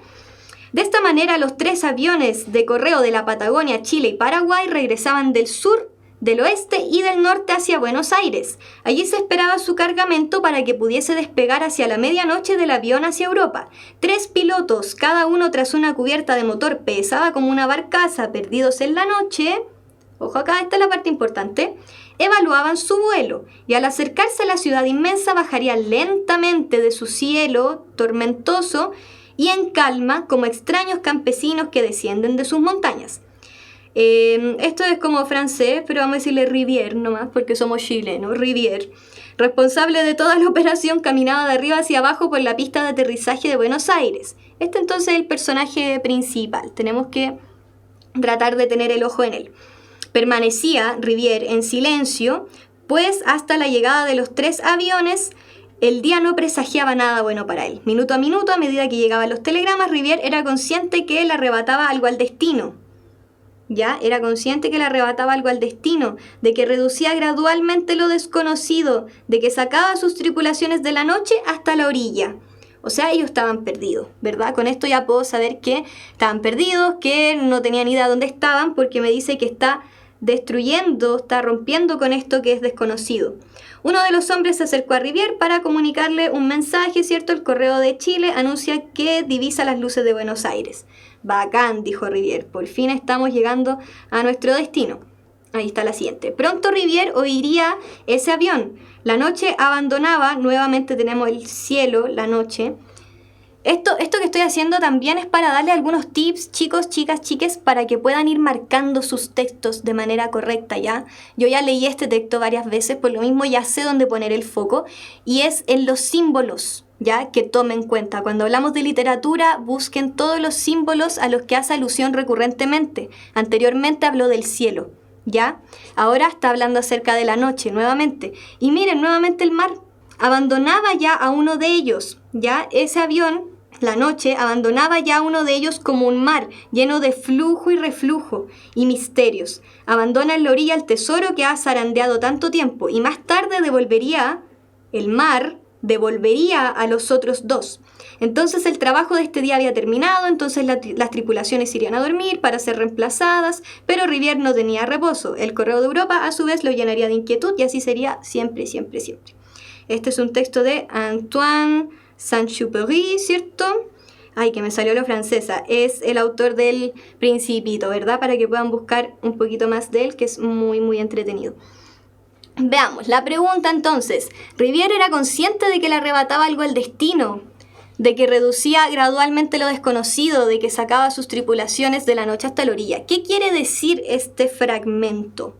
De esta manera, los 3 aviones de correo de la Patagonia, Chile y Paraguay regresaban del sur, del oeste y del norte hacia Buenos Aires. Allí se esperaba su cargamento para que pudiese despegar hacia la medianoche del avión hacia Europa. 3 pilotos, cada uno tras una cubierta de motor pesada como una barcaza, perdidos en la noche, ojo acá, esta es la parte importante, evaluaban su vuelo y al acercarse a la ciudad inmensa bajarían lentamente de su cielo tormentoso y en calma como extraños campesinos que descienden de sus montañas. Esto es como francés, pero vamos a decirle Rivière nomás, porque somos chilenos. Rivière, responsable de toda la operación, caminaba de arriba hacia abajo por la pista de aterrizaje de Buenos Aires. Este entonces es el personaje principal, tenemos que tratar de tener el ojo en él. Permanecía Rivière en silencio, pues hasta la llegada de los 3 aviones el día no presagiaba nada bueno para él. Minuto a minuto, a medida que llegaban los telegramas, Rivière era consciente que le arrebataba algo al destino. Ya, era consciente que le arrebataba algo al destino, de que reducía gradualmente lo desconocido, de que sacaba a sus tripulaciones de la noche hasta la orilla. O sea, ellos estaban perdidos, ¿verdad? Con esto ya puedo saber que estaban perdidos, que no tenían idea de dónde estaban, porque me dice que está destruyendo, está rompiendo con esto que es desconocido. Uno de los hombres se acercó a Rivière para comunicarle un mensaje, ¿cierto? El correo de Chile anuncia que divisa las luces de Buenos Aires. Bacán, dijo Rivière, por fin estamos llegando a nuestro destino. Ahí está la siguiente. Pronto Rivière oiría ese avión. La noche abandonaba, nuevamente tenemos el cielo, la noche. Esto que estoy haciendo también es para darle algunos tips, chicos, chicas, chiques, para que puedan ir marcando sus textos de manera correcta, ¿ya? Yo ya leí este texto varias veces, por lo mismo ya sé dónde poner el foco, y es en los símbolos, ¿ya? Que tomen en cuenta. Cuando hablamos de literatura, busquen todos los símbolos a los que hace alusión recurrentemente. Anteriormente habló del cielo, ¿ya? Ahora está hablando acerca de la noche, nuevamente. Y miren, nuevamente el mar. Abandonaba ya a uno de ellos, ¿ya? Ese avión, la noche, abandonaba ya a uno de ellos como un mar, lleno de flujo y reflujo y misterios. Abandona en la orilla el tesoro que ha zarandeado tanto tiempo y más tarde el mar devolvería a los otros 2. Entonces el trabajo de este día había terminado, entonces las tripulaciones irían a dormir para ser reemplazadas, pero Rivière no tenía reposo. El correo de Europa a su vez lo llenaría de inquietud y así sería siempre, siempre, siempre. Este es un texto de Antoine Saint-Exupéry, ¿cierto? Ay, que me salió lo francesa. Es el autor del Principito, ¿verdad? Para que puedan buscar un poquito más de él, que es muy, muy entretenido. Veamos, la pregunta entonces. Rivière era consciente de que le arrebataba algo al destino, de que reducía gradualmente lo desconocido, de que sacaba a sus tripulaciones de la noche hasta la orilla. ¿Qué quiere decir este fragmento?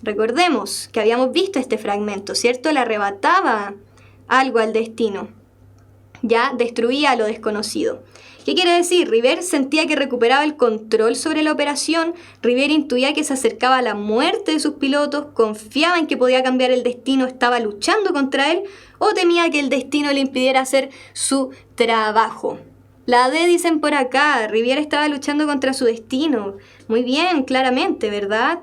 Recordemos que habíamos visto este fragmento, ¿cierto? Le arrebataba algo al destino, ya destruía lo desconocido. ¿Qué quiere decir? Rivière sentía que recuperaba el control sobre la operación, Rivière intuía que se acercaba a la muerte de sus pilotos, confiaba en que podía cambiar el destino, estaba luchando contra él o temía que el destino le impidiera hacer su trabajo. La D dicen por acá, Rivière estaba luchando contra su destino. Muy bien, claramente, ¿verdad?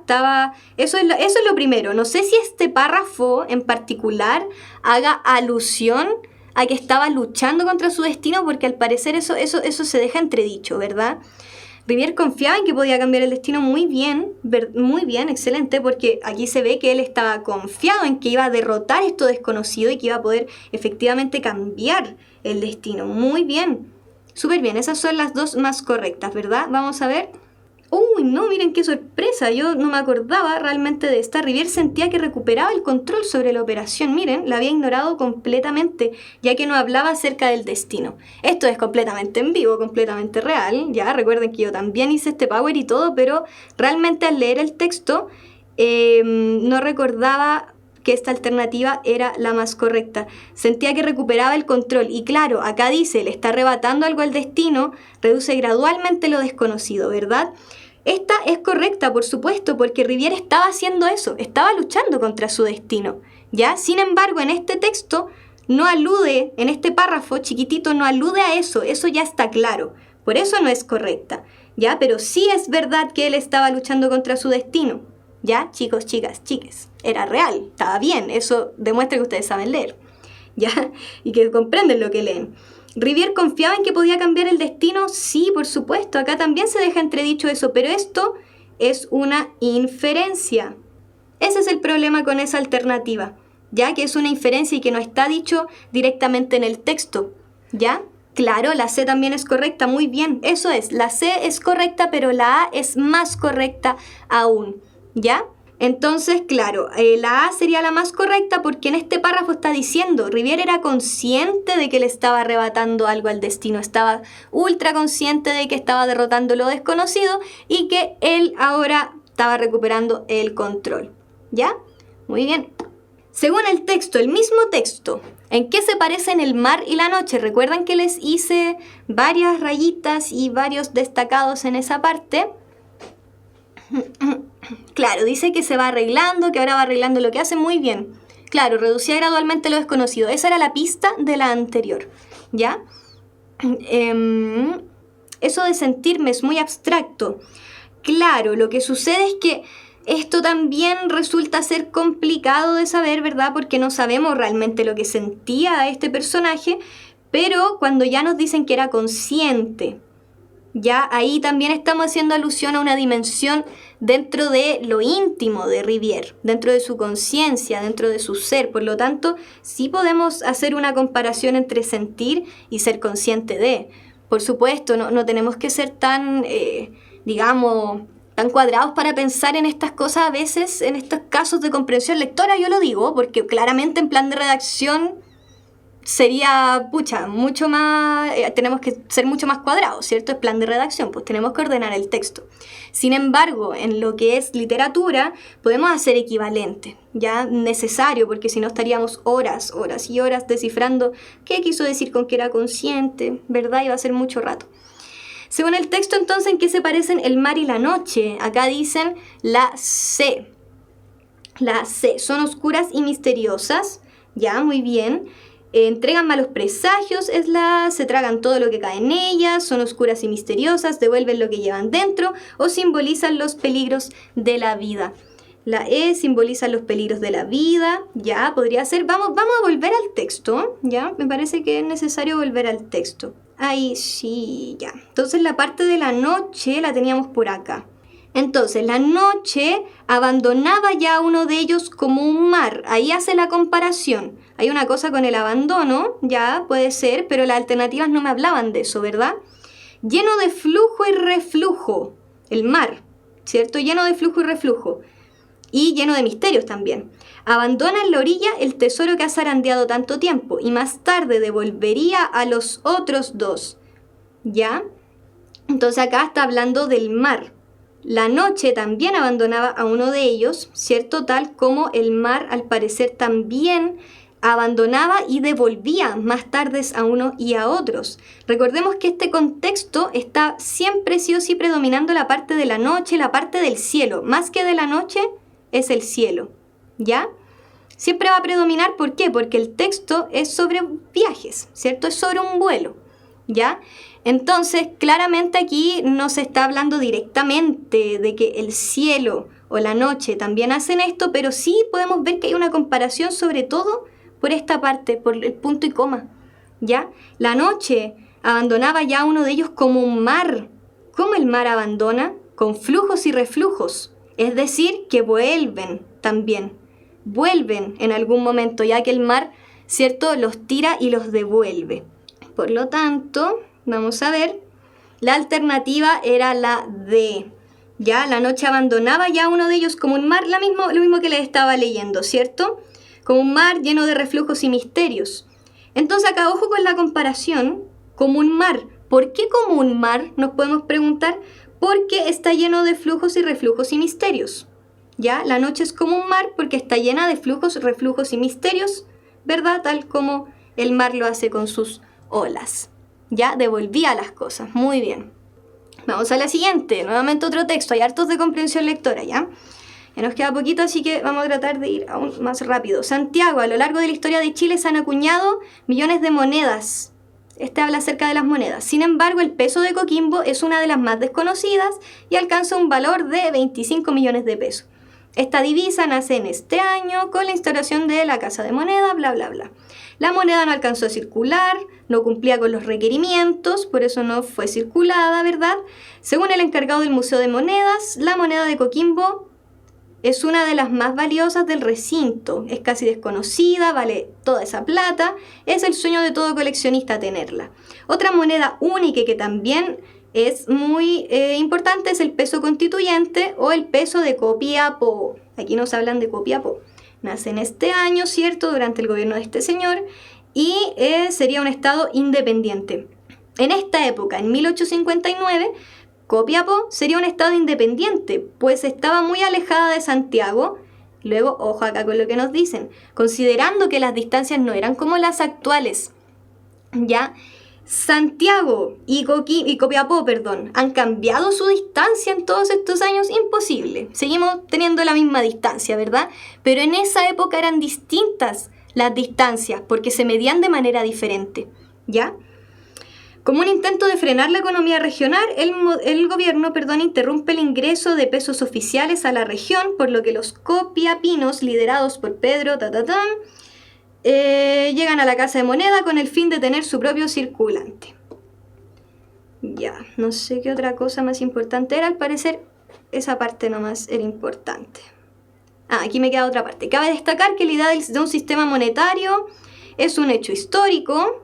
Eso es lo primero. No sé si este párrafo en particular haga alusión a que estaba luchando contra su destino, porque al parecer eso se deja entredicho, ¿verdad? Rivière confiaba en que podía cambiar el destino muy bien, excelente, porque aquí se ve que él estaba confiado en que iba a derrotar esto desconocido y que iba a poder efectivamente cambiar el destino. Muy bien. Súper bien, esas son las 2 más correctas, ¿verdad? Vamos a ver. ¡Uy, no! Miren qué sorpresa, yo no me acordaba realmente de esta. Rivière sentía que recuperaba el control sobre la operación. Miren, la había ignorado completamente, ya que no hablaba acerca del destino. Esto es completamente en vivo, completamente real. Ya, recuerden que yo también hice este power y todo, pero realmente al leer el texto no recordaba que esta alternativa era la más correcta. Sentía que recuperaba el control. Y claro, acá dice, le está arrebatando algo al destino, reduce gradualmente lo desconocido, ¿verdad? Esta es correcta, por supuesto, porque Rivière estaba haciendo eso, estaba luchando contra su destino, ¿ya? Sin embargo, en este texto no alude, en este párrafo chiquitito no alude a eso ya está claro. Por eso no es correcta, ¿ya? Pero sí es verdad que él estaba luchando contra su destino, ¿ya? Chicos, chicas, chiques, era real, estaba bien, eso demuestra que ustedes saben leer, ¿ya? Y que comprenden lo que leen. ¿Rivière confiaba en que podía cambiar el destino? Sí, por supuesto, acá también se deja entredicho eso, pero esto es una inferencia. Ese es el problema con esa alternativa, ¿ya? Que es una inferencia y que no está dicho directamente en el texto, ¿ya? Claro, la C también es correcta, muy bien, eso es, la C es correcta, pero la A es más correcta aún, ¿ya? Entonces, claro, la A sería la más correcta porque en este párrafo está diciendo, Rivière era consciente de que le estaba arrebatando algo al destino, estaba ultra consciente de que estaba derrotando lo desconocido y que él ahora estaba recuperando el control, ¿ya? Muy bien. Según el texto, el mismo texto, ¿en qué se parecen el mar y la noche? ¿Recuerdan que les hice varias rayitas y varios destacados en esa parte? Claro, dice que se va arreglando, que ahora va arreglando lo que hace muy bien. Claro, reducía gradualmente lo desconocido. Esa era la pista de la anterior, ¿ya? Eso de sentirme es muy abstracto. Claro, lo que sucede es que esto también resulta ser complicado de saber, ¿verdad? Porque no sabemos realmente lo que sentía este personaje, pero cuando ya nos dicen que era consciente, ya ahí también estamos haciendo alusión a una dimensión dentro de lo íntimo de Rivière, dentro de su conciencia, dentro de su ser. Por lo tanto, sí podemos hacer una comparación entre sentir y ser consciente de. Por supuesto, no tenemos que ser tan, tan cuadrados para pensar en estas cosas a veces, en estos casos de comprensión lectora, yo lo digo, porque claramente en plan de redacción sería, mucho más, tenemos que ser mucho más cuadrados, ¿cierto? Es plan de redacción, pues tenemos que ordenar el texto. Sin embargo, en lo que es literatura, podemos hacer equivalente, ya necesario, porque si no estaríamos horas y horas descifrando qué quiso decir con que era consciente, ¿verdad? Y va a ser mucho rato. Según el texto, entonces, ¿en qué se parecen el mar y la noche? Acá dicen la C. La C, son oscuras y misteriosas, ya, muy bien. Entregan malos presagios, es la se tragan todo lo que cae en ellas, son oscuras y misteriosas, devuelven lo que llevan dentro o simbolizan los peligros de la vida. La E simboliza los peligros de la vida, ya, podría ser, vamos a volver al texto, ya, me parece que es necesario volver al texto. Ahí sí, ya. Entonces la parte de la noche la teníamos por acá. Entonces, la noche abandonaba ya a uno de ellos como un mar. Ahí hace la comparación. Hay una cosa con el abandono, ya puede ser, pero las alternativas no me hablaban de eso, ¿verdad? Lleno de flujo y reflujo. El mar, ¿cierto? Lleno de flujo y reflujo. Y lleno de misterios también. Abandona en la orilla el tesoro que ha zarandeado tanto tiempo y más tarde devolvería a los otros dos. ¿Ya? Entonces acá está hablando del mar. La noche también abandonaba a uno de ellos, ¿cierto? Tal como el mar al parecer también abandonaba y devolvía más tarde a uno y a otros. Recordemos que este contexto está siempre sí o sí predominando la parte de la noche, la parte del cielo. Más que de la noche es el cielo, ¿ya? Siempre va a predominar, ¿por qué? Porque el texto es sobre viajes, ¿cierto? Es sobre un vuelo, ¿ya? Entonces, claramente aquí no se está hablando directamente de que el cielo o la noche también hacen esto, pero sí podemos ver que hay una comparación sobre todo por esta parte, por el punto y coma, ¿ya? La noche abandonaba ya a uno de ellos como un mar. ¿Cómo el mar abandona? Con flujos y reflujos, es decir, que vuelven también. Vuelven en algún momento, ya que el mar, ¿cierto?, los tira y los devuelve. Por lo tanto, vamos a ver, la alternativa era la D. Ya, la noche abandonaba ya uno de ellos como un mar, lo mismo que les estaba leyendo, ¿cierto? Como un mar lleno de reflujos y misterios. Entonces acá, ojo con la comparación, como un mar. ¿Por qué como un mar? Nos podemos preguntar, porque está lleno de flujos y reflujos y misterios. ¿Ya? La noche es como un mar porque está llena de flujos, reflujos y misterios, ¿verdad? Tal como el mar lo hace con sus olas. Ya devolvía las cosas. Muy bien. Vamos a la siguiente. Nuevamente otro texto. Hay hartos de comprensión lectora, ¿ya? Ya nos queda poquito, así que vamos a tratar de ir aún más rápido. Santiago, a lo largo de la historia de Chile se han acuñado millones de monedas. Este habla acerca de las monedas. Sin embargo, el peso de Coquimbo es una de las más desconocidas y alcanza un valor de 25 millones de pesos. Esta divisa nace en este año con la instauración de la Casa de Moneda, bla, bla, bla. La moneda no alcanzó a circular, no cumplía con los requerimientos, por eso no fue circulada, ¿verdad? Según el encargado del Museo de Monedas, la moneda de Coquimbo es una de las más valiosas del recinto. Es casi desconocida, vale toda esa plata. Es el sueño de todo coleccionista tenerla. Otra moneda única que también es muy importante es el peso constituyente o el peso de Copiapó. Aquí nos hablan de Copiapó. Nace en este año, ¿cierto?, durante el gobierno de este señor, y sería un estado independiente. En esta época, en 1859, Copiapó sería un estado independiente, pues estaba muy alejada de Santiago. Luego, ojo acá con lo que nos dicen, considerando que las distancias no eran como las actuales, ¿ya? Santiago y Copiapó, han cambiado su distancia en todos estos años. Imposible, seguimos teniendo la misma distancia, ¿verdad? Pero en esa época eran distintas las distancias porque se medían de manera diferente, ¿ya? Como un intento de frenar la economía regional, el gobierno interrumpe el ingreso de pesos oficiales a la región, por lo que los copiapinos, liderados por Pedro llegan a la Casa de Moneda con el fin de tener su propio circulante. Ya, no sé qué otra cosa más importante era, al parecer esa parte nomás era importante. Aquí me queda otra parte. Cabe destacar que la idea de un sistema monetario es un hecho histórico.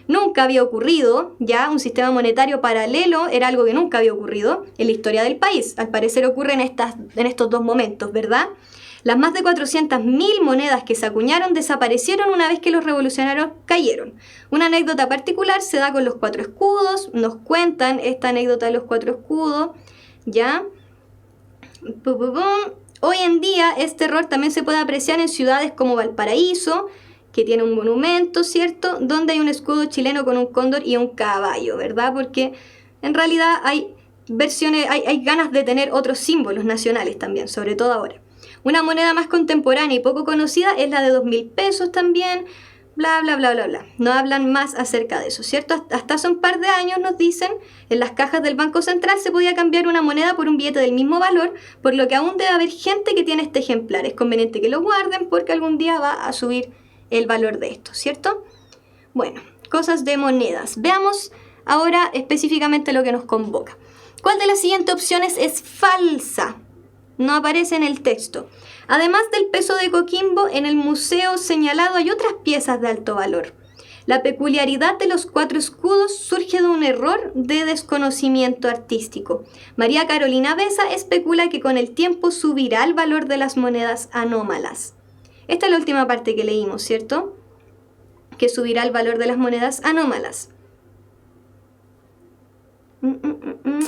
Nunca había ocurrido, ya un sistema monetario paralelo era algo que nunca había ocurrido en la historia del país. Al parecer ocurre en estos dos momentos, ¿verdad? Las más de 400.000 monedas que se acuñaron desaparecieron una vez que los revolucionarios cayeron. Una anécdota particular se da con los 4 escudos. Nos cuentan esta anécdota de los 4 escudos, ¿ya? Hoy en día este error también se puede apreciar en ciudades como Valparaíso, que tiene un monumento, ¿cierto?, donde hay un escudo chileno con un cóndor y un caballo, ¿verdad? Porque en realidad hay versiones, hay ganas de tener otros símbolos nacionales también, sobre todo ahora. Una moneda más contemporánea y poco conocida es la de 2.000 pesos también, bla, bla, bla, bla, bla. No hablan más acerca de eso, ¿cierto? Hasta hace un par de años nos dicen, en las cajas del Banco Central se podía cambiar una moneda por un billete del mismo valor, por lo que aún debe haber gente que tiene este ejemplar. Es conveniente que lo guarden porque algún día va a subir el valor de esto, ¿cierto? Bueno, cosas de monedas. Veamos ahora específicamente lo que nos convoca. ¿Cuál de las siguientes opciones es falsa? No aparece en el texto. Además del peso de Coquimbo, en el museo señalado hay otras piezas de alto valor. La peculiaridad de los 4 escudos surge de un error de desconocimiento artístico. María Carolina Besa especula que con el tiempo subirá el valor de las monedas anómalas. Esta es la última parte que leímos, ¿cierto? Que subirá el valor de las monedas anómalas.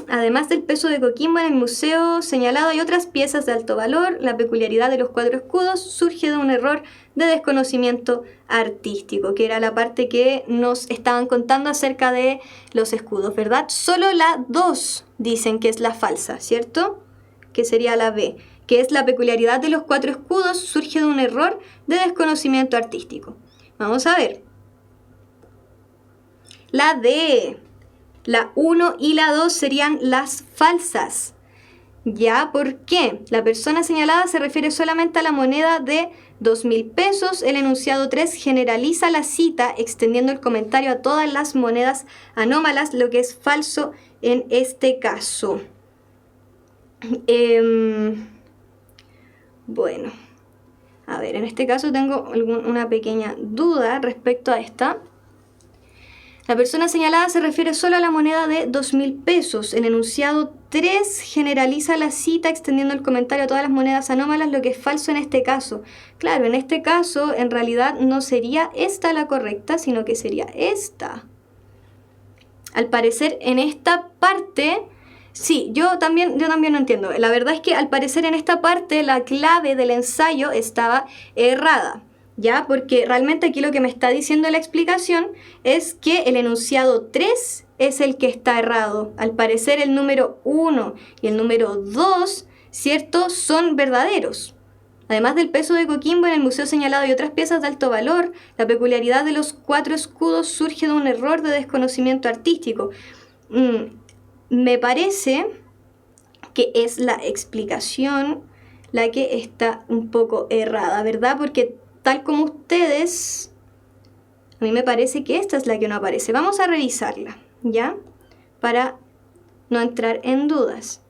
Además del peso de Coquimbo, en el museo señalado hay otras piezas de alto valor. La peculiaridad de los 4 escudos surge de un error de desconocimiento artístico, que era la parte que nos estaban contando acerca de los escudos, ¿verdad? Solo la 2 dicen que es la falsa, ¿cierto? Que sería la B, que es la peculiaridad de los 4 escudos surge de un error de desconocimiento artístico. Vamos a ver. La D, la 1 y la 2 serían las falsas. ¿Ya? ¿Por qué? La persona señalada se refiere solamente a la moneda de 2.000 pesos. El enunciado 3 generaliza la cita, extendiendo el comentario a todas las monedas anómalas, lo que es falso en este caso. Bueno, a ver, en este caso tengo una pequeña duda respecto a esta. La persona señalada se refiere solo a la moneda de 2.000 pesos. El enunciado 3 generaliza la cita extendiendo el comentario a todas las monedas anómalas, lo que es falso en este caso. Claro, en este caso en realidad no sería esta la correcta, sino que sería esta. Al parecer en esta parte... Sí, yo también no entiendo. La verdad es que al parecer en esta parte la clave del ensayo estaba errada, ¿ya? Porque realmente aquí lo que me está diciendo la explicación es que el enunciado 3 es el que está errado. Al parecer el número 1 y el número 2 ¿cierto?, son verdaderos. Además del peso de Coquimbo, en el museo señalado hay otras piezas de alto valor. La peculiaridad de los 4 escudos surge de un error de desconocimiento artístico. Me parece que es la explicación la que está un poco errada, ¿verdad? Porque tal como ustedes, a mí me parece que esta es la que no aparece. Vamos a revisarla, ¿ya? Para no entrar en dudas.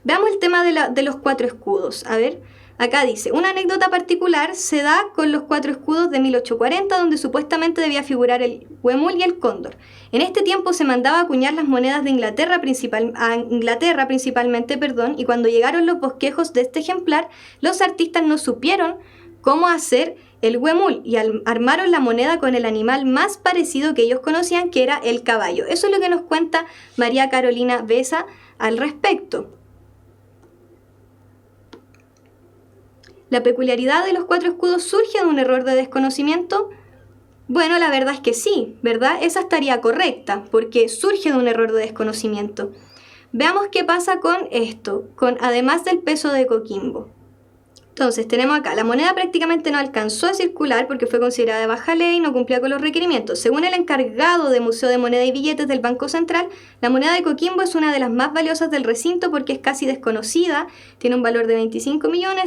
Veamos el tema de los 4 escudos. A ver, acá dice, una anécdota particular se da con los 4 escudos de 1840, donde supuestamente debía figurar el huemul y el cóndor. En este tiempo se mandaba acuñar las monedas de Inglaterra, principalmente, y cuando llegaron los bosquejos de este ejemplar, los artistas no supieron cómo hacer el huemul y armaron la moneda con el animal más parecido que ellos conocían, que era el caballo. Eso es lo que nos cuenta María Carolina Besa al respecto. ¿La peculiaridad de los 4 escudos surge de un error de desconocimiento? Bueno, la verdad es que sí, ¿verdad? Esa estaría correcta, porque surge de un error de desconocimiento. Veamos qué pasa con esto, además del peso de Coquimbo. Entonces, tenemos acá, la moneda prácticamente no alcanzó a circular porque fue considerada de baja ley y no cumplía con los requerimientos. Según el encargado de Museo de Moneda y Billetes del Banco Central, la moneda de Coquimbo es una de las más valiosas del recinto porque es casi desconocida, tiene un valor de 25 millones,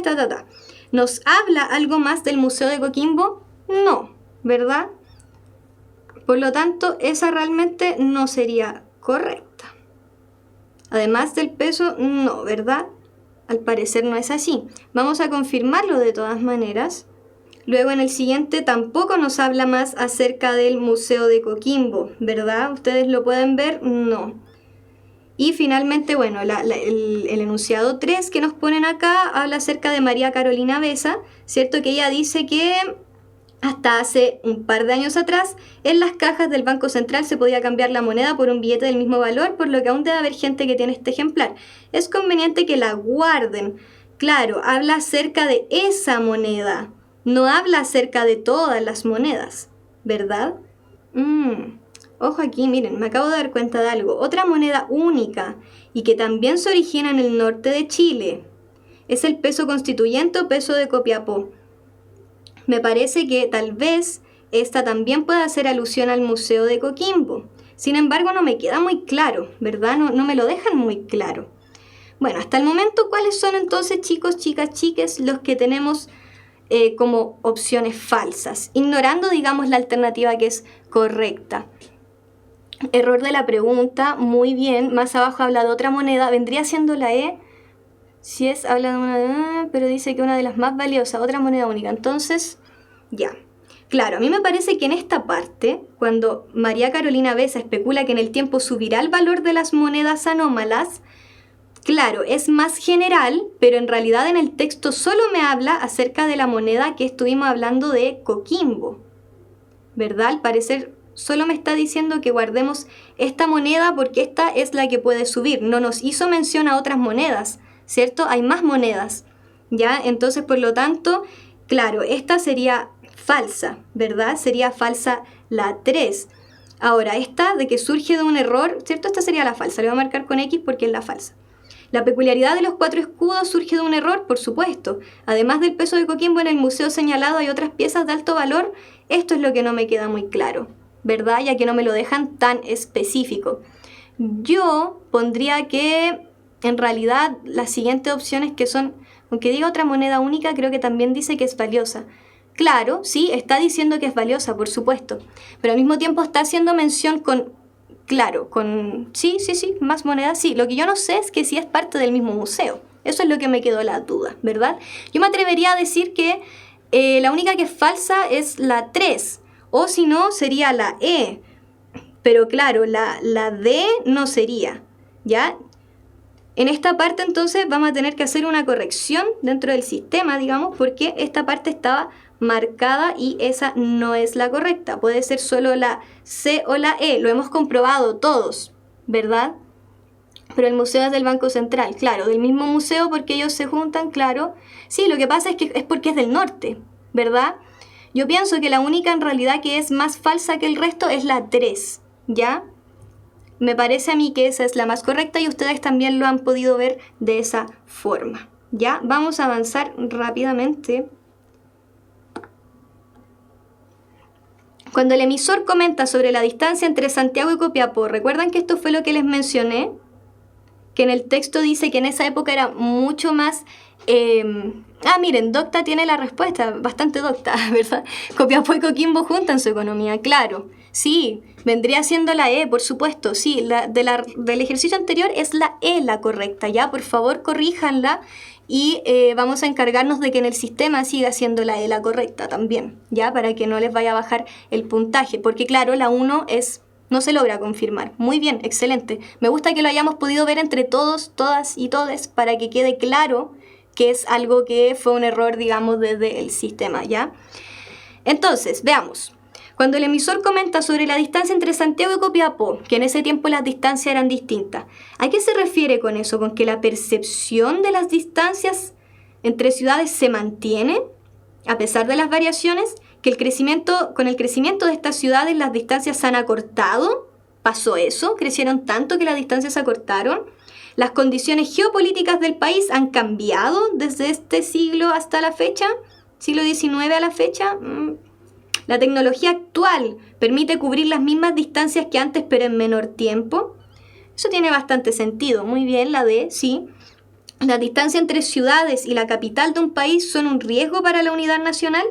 ¿Nos habla algo más del Museo de Coquimbo? No, ¿verdad? Por lo tanto, esa realmente no sería correcta. Además del peso, no, ¿verdad? Al parecer no es así. Vamos a confirmarlo de todas maneras. Luego en el siguiente tampoco nos habla más acerca del Museo de Coquimbo, ¿verdad? ¿Ustedes lo pueden ver? No. Y finalmente, bueno, el enunciado 3 que nos ponen acá habla acerca de María Carolina Besa, ¿cierto? Que ella dice que hasta hace un par de años atrás, en las cajas del Banco Central se podía cambiar la moneda por un billete del mismo valor, por lo que aún debe haber gente que tiene este ejemplar. Es conveniente que la guarden. Claro, habla acerca de esa moneda, no habla acerca de todas las monedas, ¿verdad? Ojo aquí, miren, me acabo de dar cuenta de algo. Otra moneda única y que también se origina en el norte de Chile es el peso constituyente o peso de Copiapó. Me parece que tal vez esta también pueda hacer alusión al Museo de Coquimbo. Sin embargo, no me queda muy claro, ¿verdad? No me lo dejan muy claro. Bueno, hasta el momento, ¿cuáles son entonces, chicos, chicas, chiques, los que tenemos como opciones falsas? Ignorando, digamos, la alternativa que es correcta. Error de la pregunta, muy bien. Más abajo habla de otra moneda, vendría siendo la E. Si es, habla de una, pero dice que una de las más valiosas, otra moneda única. Entonces, ya. Claro, a mí me parece que en esta parte, cuando María Carolina Besa especula que en el tiempo subirá el valor de las monedas anómalas, claro, es más general, pero en realidad en el texto solo me habla acerca de la moneda que estuvimos hablando de Coquimbo, ¿verdad? Al parecer solo me está diciendo que guardemos esta moneda porque esta es la que puede subir. No nos hizo mención a otras monedas, ¿cierto? Hay más monedas, ¿ya? Entonces, por lo tanto, claro, esta sería falsa, ¿verdad? Sería falsa la 3. Ahora, esta de que surge de un error, ¿cierto? Esta sería la falsa. Le voy a marcar con X porque es la falsa. La peculiaridad de los 4 escudos surge de un error, por supuesto. Además del peso de Coquimbo en el museo señalado hay otras piezas de alto valor. Esto es lo que no me queda muy claro, ¿verdad? Ya que no me lo dejan tan específico. Yo pondría que en realidad las siguientes opciones que son, aunque diga otra moneda única, creo que también dice que es valiosa. Claro, sí, está diciendo que es valiosa, por supuesto, pero al mismo tiempo está haciendo mención con, claro, con, sí, más monedas, sí. Lo que yo no sé es que si es parte del mismo museo. Eso es lo que me quedó la duda, ¿verdad? Yo me atrevería a decir que la única que es falsa es la 3, o si no, sería la E. Pero claro, la D no sería, ¿ya? En esta parte entonces vamos a tener que hacer una corrección dentro del sistema, digamos, porque esta parte estaba marcada y esa no es la correcta. Puede ser solo la C o la E, lo hemos comprobado todos, ¿verdad? Pero el museo es del Banco Central, claro, del mismo museo porque ellos se juntan, claro. Sí, lo que pasa es que es porque es del norte, ¿verdad? Yo pienso que la única en realidad que es más falsa que el resto es la 3, ¿ya? Me parece a mí que esa es la más correcta y ustedes también lo han podido ver de esa forma. Ya, vamos a avanzar rápidamente. Cuando el emisor comenta sobre la distancia entre Santiago y Copiapó, ¿recuerdan que esto fue lo que les mencioné? Que en el texto dice que en esa época era mucho más... miren, docta tiene la respuesta, bastante docta, ¿verdad? Copiapó y Coquimbo juntan su economía, claro. Sí, vendría siendo la E, por supuesto. Sí, del ejercicio anterior es la E la correcta, ¿ya? Por favor, corríjanla y vamos a encargarnos de que en el sistema siga siendo la E la correcta también, ¿ya? Para que no les vaya a bajar el puntaje, porque claro, la 1 no se logra confirmar. Muy bien, excelente. Me gusta que lo hayamos podido ver entre todos, todas y todes para que quede claro que es algo que fue un error, digamos, desde el sistema, ¿ya? Entonces, veamos. Cuando el emisor comenta sobre la distancia entre Santiago y Copiapó, que en ese tiempo las distancias eran distintas, ¿a qué se refiere con eso? ¿Con que la percepción de las distancias entre ciudades se mantiene a pesar de las variaciones? ¿Que con el crecimiento de estas ciudades las distancias se han acortado? ¿Pasó eso? ¿Crecieron tanto que las distancias se acortaron? ¿Las condiciones geopolíticas del país han cambiado desde este siglo hasta la fecha? ¿Siglo XIX a la fecha? ¿La tecnología actual permite cubrir las mismas distancias que antes pero en menor tiempo? Eso tiene bastante sentido. Muy bien, la D, sí. ¿La distancia entre ciudades y la capital de un país son un riesgo para la unidad nacional?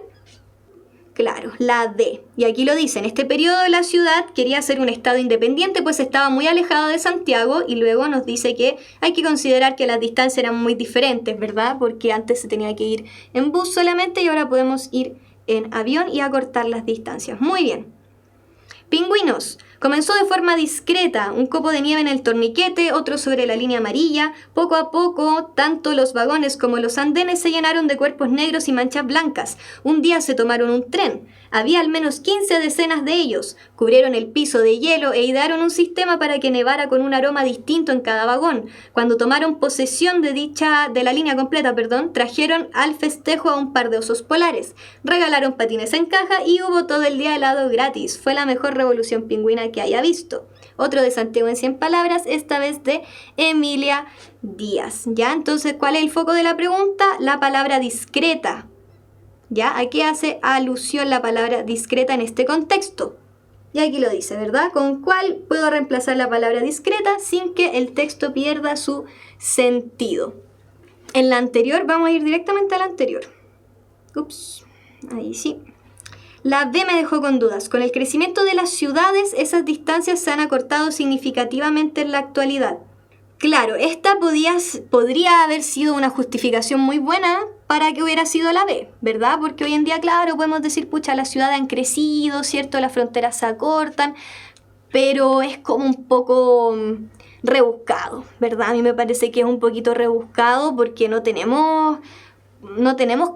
Claro, la D. Y aquí lo dice, en este periodo la ciudad quería ser un estado independiente pues estaba muy alejado de Santiago y luego nos dice que hay que considerar que las distancias eran muy diferentes, ¿verdad? Porque antes se tenía que ir en bus solamente y ahora podemos ir en avión y acortar las distancias. Muy bien. Pingüinos. Comenzó de forma discreta, un copo de nieve en el torniquete, otro sobre la línea amarilla. Poco a poco, tanto los vagones como los andenes se llenaron de cuerpos negros y manchas blancas. Un día se tomaron un tren. Había al menos 15 decenas de ellos. Cubrieron el piso de hielo e idearon un sistema para que nevara con un aroma distinto en cada vagón. Cuando tomaron posesión de la línea completa, trajeron al festejo a un par de osos polares. Regalaron patines en caja y hubo todo el día helado gratis. Fue la mejor revolución pingüina que haya visto. Otro de Santiago en 100 palabras, esta vez de Emilia Díaz. ¿Ya? Entonces, ¿cuál es el foco de la pregunta? La palabra discreta. ¿Ya? ¿A qué hace alusión la palabra discreta en este contexto? Y aquí lo dice, ¿verdad? ¿Con cuál puedo reemplazar la palabra discreta sin que el texto pierda su sentido? En la anterior, vamos a ir directamente a la anterior. Ups, ahí sí. La B me dejó con dudas. Con el crecimiento de las ciudades, esas distancias se han acortado significativamente en la actualidad. Claro, esta podría haber sido una justificación muy buena para que hubiera sido la B, ¿verdad? Porque hoy en día, claro, podemos decir, pucha, las ciudades han crecido, ¿cierto? Las fronteras se acortan, pero es como un poco rebuscado, ¿verdad? A mí me parece que es un poquito rebuscado porque no tenemos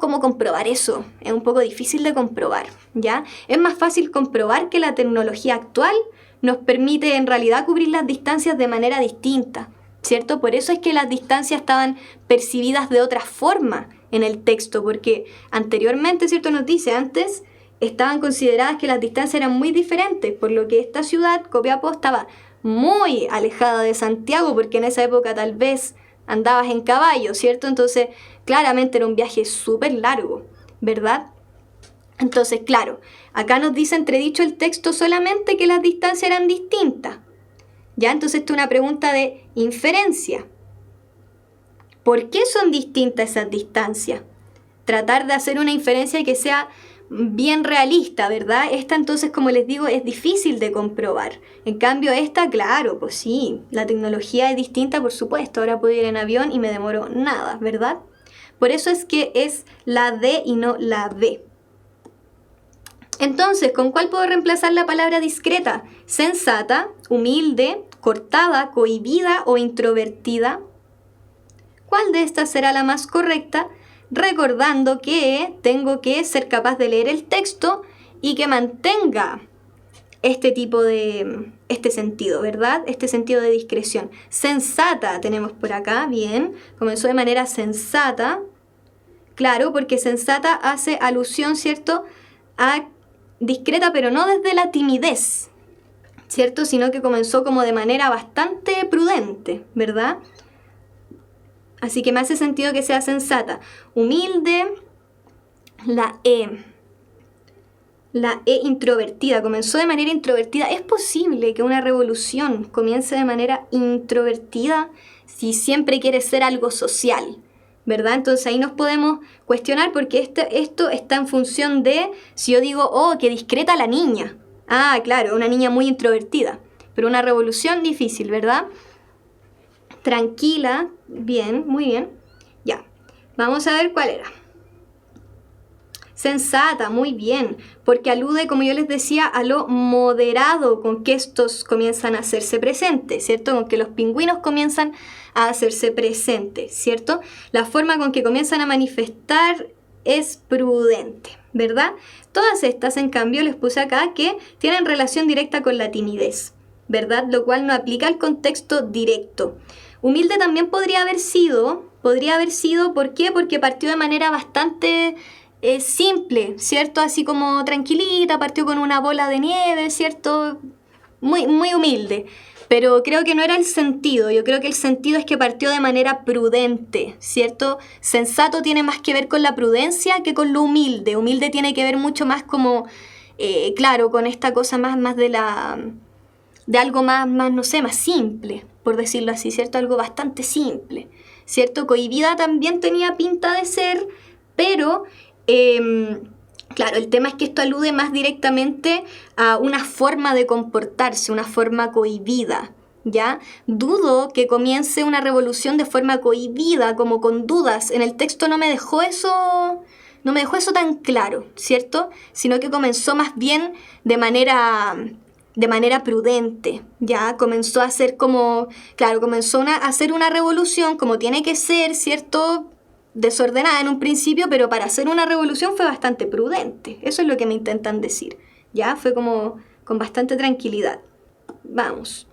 cómo comprobar eso. Es un poco difícil de comprobar, ¿ya? Es más fácil comprobar que la tecnología actual nos permite en realidad cubrir las distancias de manera distinta, ¿cierto? Por eso es que las distancias estaban percibidas de otra forma en el texto, porque anteriormente, ¿cierto? Nos dice, antes estaban consideradas que las distancias eran muy diferentes, por lo que esta ciudad, Copiapó, estaba muy alejada de Santiago, porque en esa época tal vez andabas en caballo, ¿cierto? Entonces, claramente era un viaje súper largo, ¿verdad? Entonces, claro, acá nos dice entredicho el texto solamente que las distancias eran distintas. ¿Ya? Entonces, esto es una pregunta de inferencia. ¿Por qué son distintas esas distancias? Tratar de hacer una inferencia que sea bien realista, ¿verdad? Esta entonces, como les digo, es difícil de comprobar. En cambio, esta, claro, pues sí, la tecnología es distinta, por supuesto. Ahora puedo ir en avión y me demoro nada, ¿verdad? Por eso es que es la D y no la B. Entonces, ¿con cuál puedo reemplazar la palabra discreta? Sensata, humilde, cortada, cohibida o introvertida. ¿Cuál de estas será la más correcta? Recordando que tengo que ser capaz de leer el texto y que mantenga este sentido, ¿verdad? Este sentido de discreción. Sensata tenemos por acá, bien. Comenzó de manera sensata. Claro, porque sensata hace alusión, ¿cierto?, a discreta, pero no desde la timidez. ¿cierto? Sino que comenzó como de manera bastante prudente, ¿verdad? Así que me hace sentido que sea sensata. Humilde, la E introvertida, comenzó de manera introvertida. ¿Es posible que una revolución comience de manera introvertida si siempre quiere ser algo social? ¿Verdad? Entonces ahí nos podemos cuestionar porque esto está en función de, si yo digo, oh, qué discreta la niña. Ah, claro, una niña muy introvertida, pero una revolución difícil, ¿verdad? Tranquila, bien, muy bien. Ya, vamos a ver cuál era. Sensata, muy bien, porque alude, como yo les decía, a lo moderado con que estos comienzan a hacerse presentes, ¿cierto? Con que los pingüinos comienzan a hacerse presentes, ¿cierto? La forma con que comienzan a manifestar es prudente, ¿verdad? Todas estas, en cambio, les puse acá que tienen relación directa con la timidez, ¿verdad? Lo cual no aplica al contexto directo. Humilde también podría haber sido, ¿por qué? Porque partió de manera bastante simple, ¿cierto? Así como tranquilita, partió con una bola de nieve, ¿cierto? Muy, muy humilde. Pero creo que no era el sentido. Yo creo que el sentido es que partió de manera prudente, ¿cierto? Sensato tiene más que ver con la prudencia que con lo humilde. Humilde tiene que ver mucho más como, claro, con esta cosa más de algo más, no sé, más simple, por decirlo así, ¿cierto? Algo bastante simple, ¿cierto? Cohibida también tenía pinta de ser, pero claro, el tema es que esto alude más directamente a una forma de comportarse, una forma cohibida, ¿ya? Dudo que comience una revolución de forma cohibida, como con dudas. En el texto no me dejó eso tan claro, ¿cierto? Sino que comenzó más bien de manera prudente, ¿ya? Comenzó a hacer como, claro, a hacer una revolución como tiene que ser, ¿cierto? Desordenada en un principio, pero para hacer una revolución fue bastante prudente. Eso es lo que me intentan decir, ¿ya? Fue como con bastante tranquilidad. Vamos.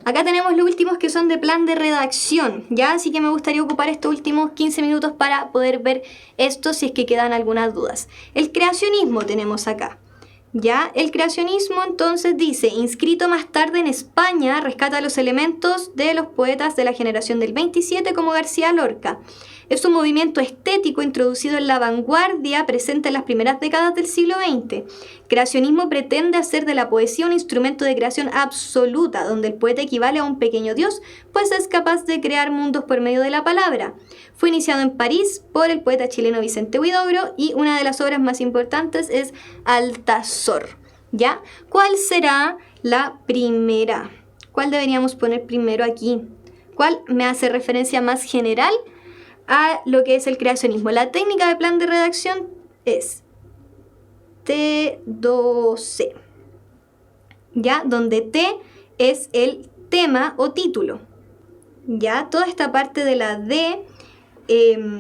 Acá tenemos los últimos que son de plan de redacción, ¿ya? Así que me gustaría ocupar estos últimos 15 minutos para poder ver esto si es que quedan algunas dudas. El creacionismo tenemos acá. ¿Ya? El creacionismo entonces dice, inscrito más tarde en España, rescata los elementos de los poetas de la generación del 27 como García Lorca. Es un movimiento estético introducido en la vanguardia presente en las primeras décadas del siglo XX. Creacionismo pretende hacer de la poesía un instrumento de creación absoluta, donde el poeta equivale a un pequeño dios, pues es capaz de crear mundos por medio de la palabra. Fue iniciado en París por el poeta chileno Vicente Huidobro y una de las obras más importantes es Altazor. ¿Ya? ¿Cuál será la primera? ¿Cuál deberíamos poner primero aquí? ¿Cuál me hace referencia más general a lo que es el creacionismo? La técnica de plan de redacción es T2C, ¿ya? Donde T es el tema o título, ¿ya? Toda esta parte de la D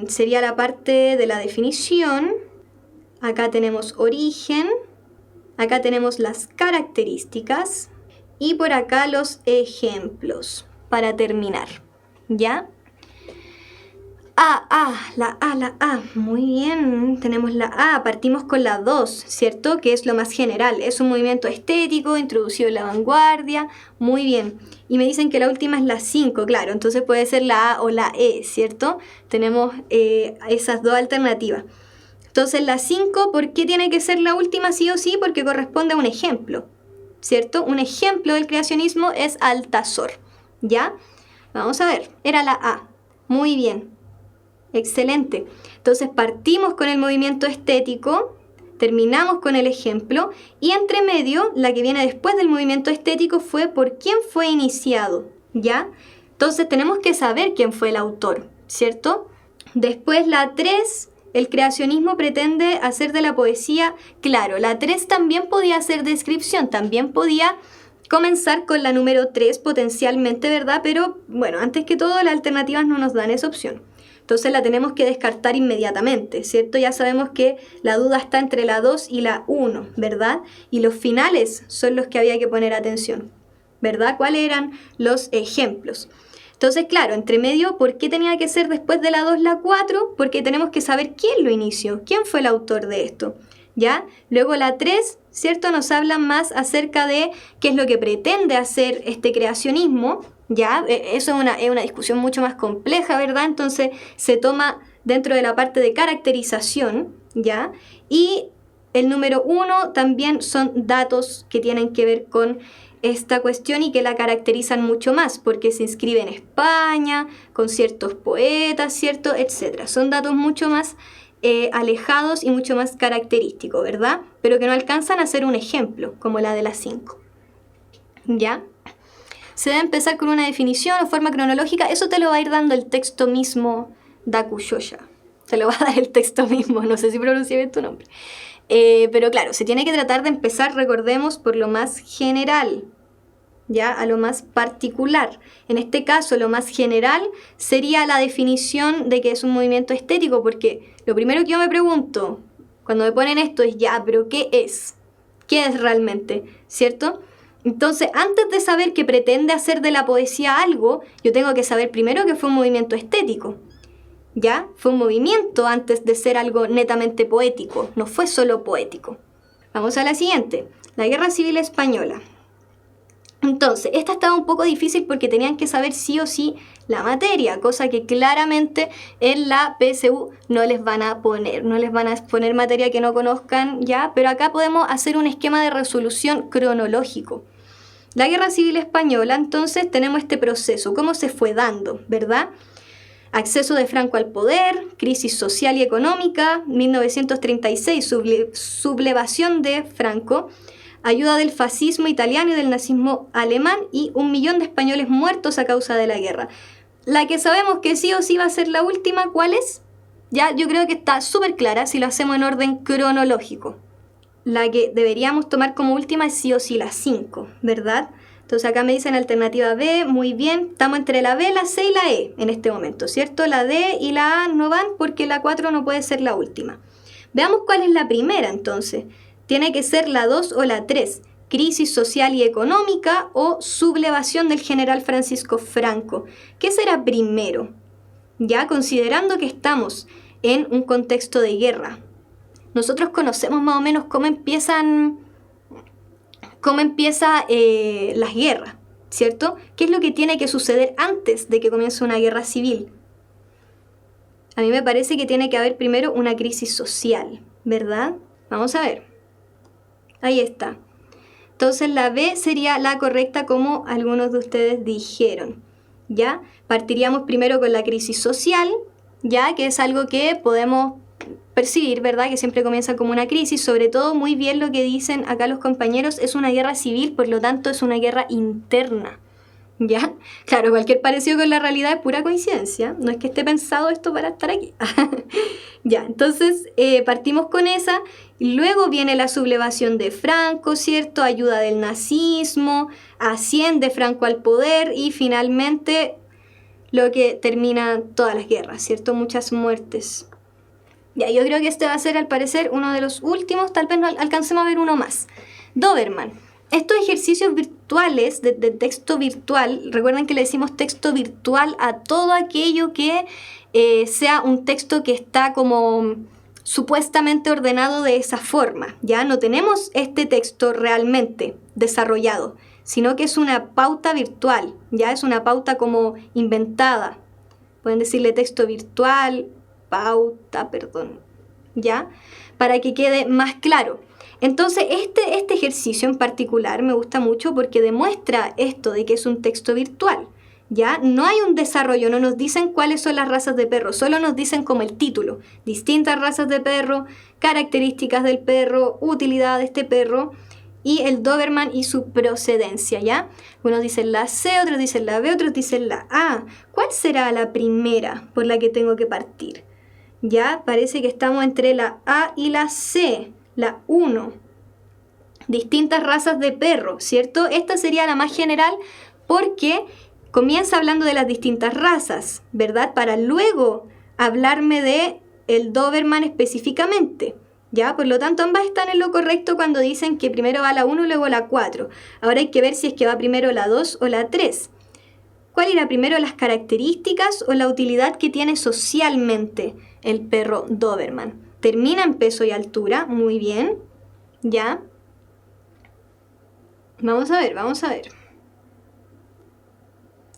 sería la parte de la definición. Acá tenemos origen, acá tenemos las características y por acá los ejemplos para terminar, ¿ya? La A. Muy bien, tenemos la A. Partimos con la 2, ¿cierto? Que es lo más general. Es un movimiento estético, introducido en la vanguardia. Muy bien. Y me dicen que la última es la 5, claro. Entonces puede ser la A o la E, ¿cierto? Tenemos esas dos alternativas. Entonces la 5, ¿por qué tiene que ser la última sí o sí? Porque corresponde a un ejemplo, ¿cierto? Un ejemplo del creacionismo es Altazor, ¿ya? Vamos a ver, era la A. Muy bien. Excelente. Entonces partimos con el movimiento estético, terminamos con el ejemplo y entre medio, la que viene después del movimiento estético fue por quién fue iniciado, ¿ya? Entonces tenemos que saber quién fue el autor, ¿cierto? Después la 3, el creacionismo pretende hacer de la poesía, claro, la 3 también podía hacer descripción, también podía comenzar con la número 3 potencialmente, ¿verdad? Pero bueno, antes que todo las alternativas no nos dan esa opción. Entonces la tenemos que descartar inmediatamente, ¿cierto? Ya sabemos que la duda está entre la 2 y la 1, ¿verdad? Y los finales son los que había que poner atención, ¿verdad? ¿Cuáles eran los ejemplos? Entonces, claro, entre medio, ¿por qué tenía que ser después de la 2 la 4? Porque tenemos que saber quién lo inició, quién fue el autor de esto. ¿ya? Luego la 3, ¿cierto? Nos habla más acerca de qué es lo que pretende hacer este creacionismo, ¿ya? Eso es una discusión mucho más compleja, ¿verdad? Entonces se toma dentro de la parte de caracterización, ¿ya? Y el número 1 también son datos que tienen que ver con esta cuestión y que la caracterizan mucho más, porque se inscribe en España, con ciertos poetas, ¿cierto? Etcétera. Son datos mucho más alejados y mucho más característicos, ¿verdad? Pero que no alcanzan a ser un ejemplo, como la de las 5. ¿Ya? Se debe empezar con una definición o forma cronológica. Eso te lo va a ir dando el texto mismo Dakushoya. Te lo va a dar el texto mismo. No sé si pronuncié bien tu nombre. Pero claro, se tiene que tratar de empezar, recordemos, por lo más general, ¿ya? A lo más particular. En este caso, lo más general sería la definición de que es un movimiento estético, porque lo primero que yo me pregunto cuando me ponen esto es, ya, pero ¿qué es? ¿Qué es realmente? ¿Cierto? Entonces, antes de saber que pretende hacer de la poesía algo, yo tengo que saber primero que fue un movimiento estético. ¿Ya? Fue un movimiento antes de ser algo netamente poético, no fue solo poético. Vamos a la siguiente, la Guerra Civil Española. Entonces, esta estaba un poco difícil porque tenían que saber sí o sí la materia, cosa que claramente en la PSU no les van a poner materia que no conozcan, ¿ya? Pero acá podemos hacer un esquema de resolución cronológico. La Guerra Civil Española, entonces, tenemos este proceso, cómo se fue dando, ¿verdad? Acceso de Franco al poder, crisis social y económica, 1936, sublevación de Franco, ayuda del fascismo italiano y del nazismo alemán y 1 millón de españoles muertos a causa de la guerra. La que sabemos que sí o sí va a ser la última, ¿cuál es? Ya, yo creo que está súper clara si lo hacemos en orden cronológico. La que deberíamos tomar como última es sí o sí la 5, ¿verdad? Entonces acá me dicen alternativa B, muy bien, estamos entre la B, la C y la E en este momento, ¿cierto? La D y la A no van porque la 4 no puede ser la última. Veamos cuál es la primera entonces. Tiene que ser la 2 o la 3, crisis social y económica o sublevación del general Francisco Franco. ¿Qué será primero? Ya considerando que estamos en un contexto de guerra. Nosotros conocemos más o menos cómo empieza las guerras, ¿cierto? ¿Qué es lo que tiene que suceder antes de que comience una guerra civil? A mí me parece que tiene que haber primero una crisis social, ¿verdad? Vamos a ver. Ahí está. Entonces la B sería la correcta como algunos de ustedes dijeron, ¿ya? Partiríamos primero con la crisis social, ¿ya? Que es algo que podemos percibir, ¿verdad? Que siempre comienza como una crisis, sobre todo muy bien lo que dicen acá los compañeros, es una guerra civil, por lo tanto es una guerra interna, ¿ya? Claro, cualquier parecido con la realidad es pura coincidencia, no es que esté pensado esto para estar aquí. Ya, entonces partimos con esa, y luego viene la sublevación de Franco, ¿cierto? Ayuda del nazismo, asciende Franco al poder y finalmente lo que termina todas las guerras, ¿cierto? Muchas muertes. Ya, yo creo que este va a ser, al parecer, uno de los últimos, tal vez no alcancemos a ver uno más. Doberman. Estos ejercicios virtuales de texto virtual, recuerden que le decimos texto virtual a todo aquello que sea un texto que está como supuestamente ordenado de esa forma. Ya no tenemos este texto realmente desarrollado, sino que es una pauta virtual, ya es una pauta como inventada. Pueden decirle texto virtual, pauta, perdón, ¿ya? Para que quede más claro. Entonces, este ejercicio en particular me gusta mucho porque demuestra esto de que es un texto virtual, ¿ya? No hay un desarrollo, no nos dicen cuáles son las razas de perro, solo nos dicen como el título, distintas razas de perro, características del perro, utilidad de este perro y el Doberman y su procedencia, ¿ya? Unos dicen la C, otros dicen la B, otros dicen la A. ¿Cuál será la primera por la que tengo que partir? Ya parece que estamos entre la A y la C, la 1. Distintas razas de perro, ¿cierto? Esta sería la más general porque comienza hablando de las distintas razas, ¿verdad? Para luego hablarme de el Doberman específicamente, ¿ya? Por lo tanto, ambas están en lo correcto cuando dicen que primero va la 1 y luego la 4. Ahora hay que ver si es que va primero la 2 o la 3. ¿Cuál irá primero, las características o la utilidad que tiene socialmente el perro Doberman? termina en peso y altura, muy bien, ¿ya? Vamos a ver.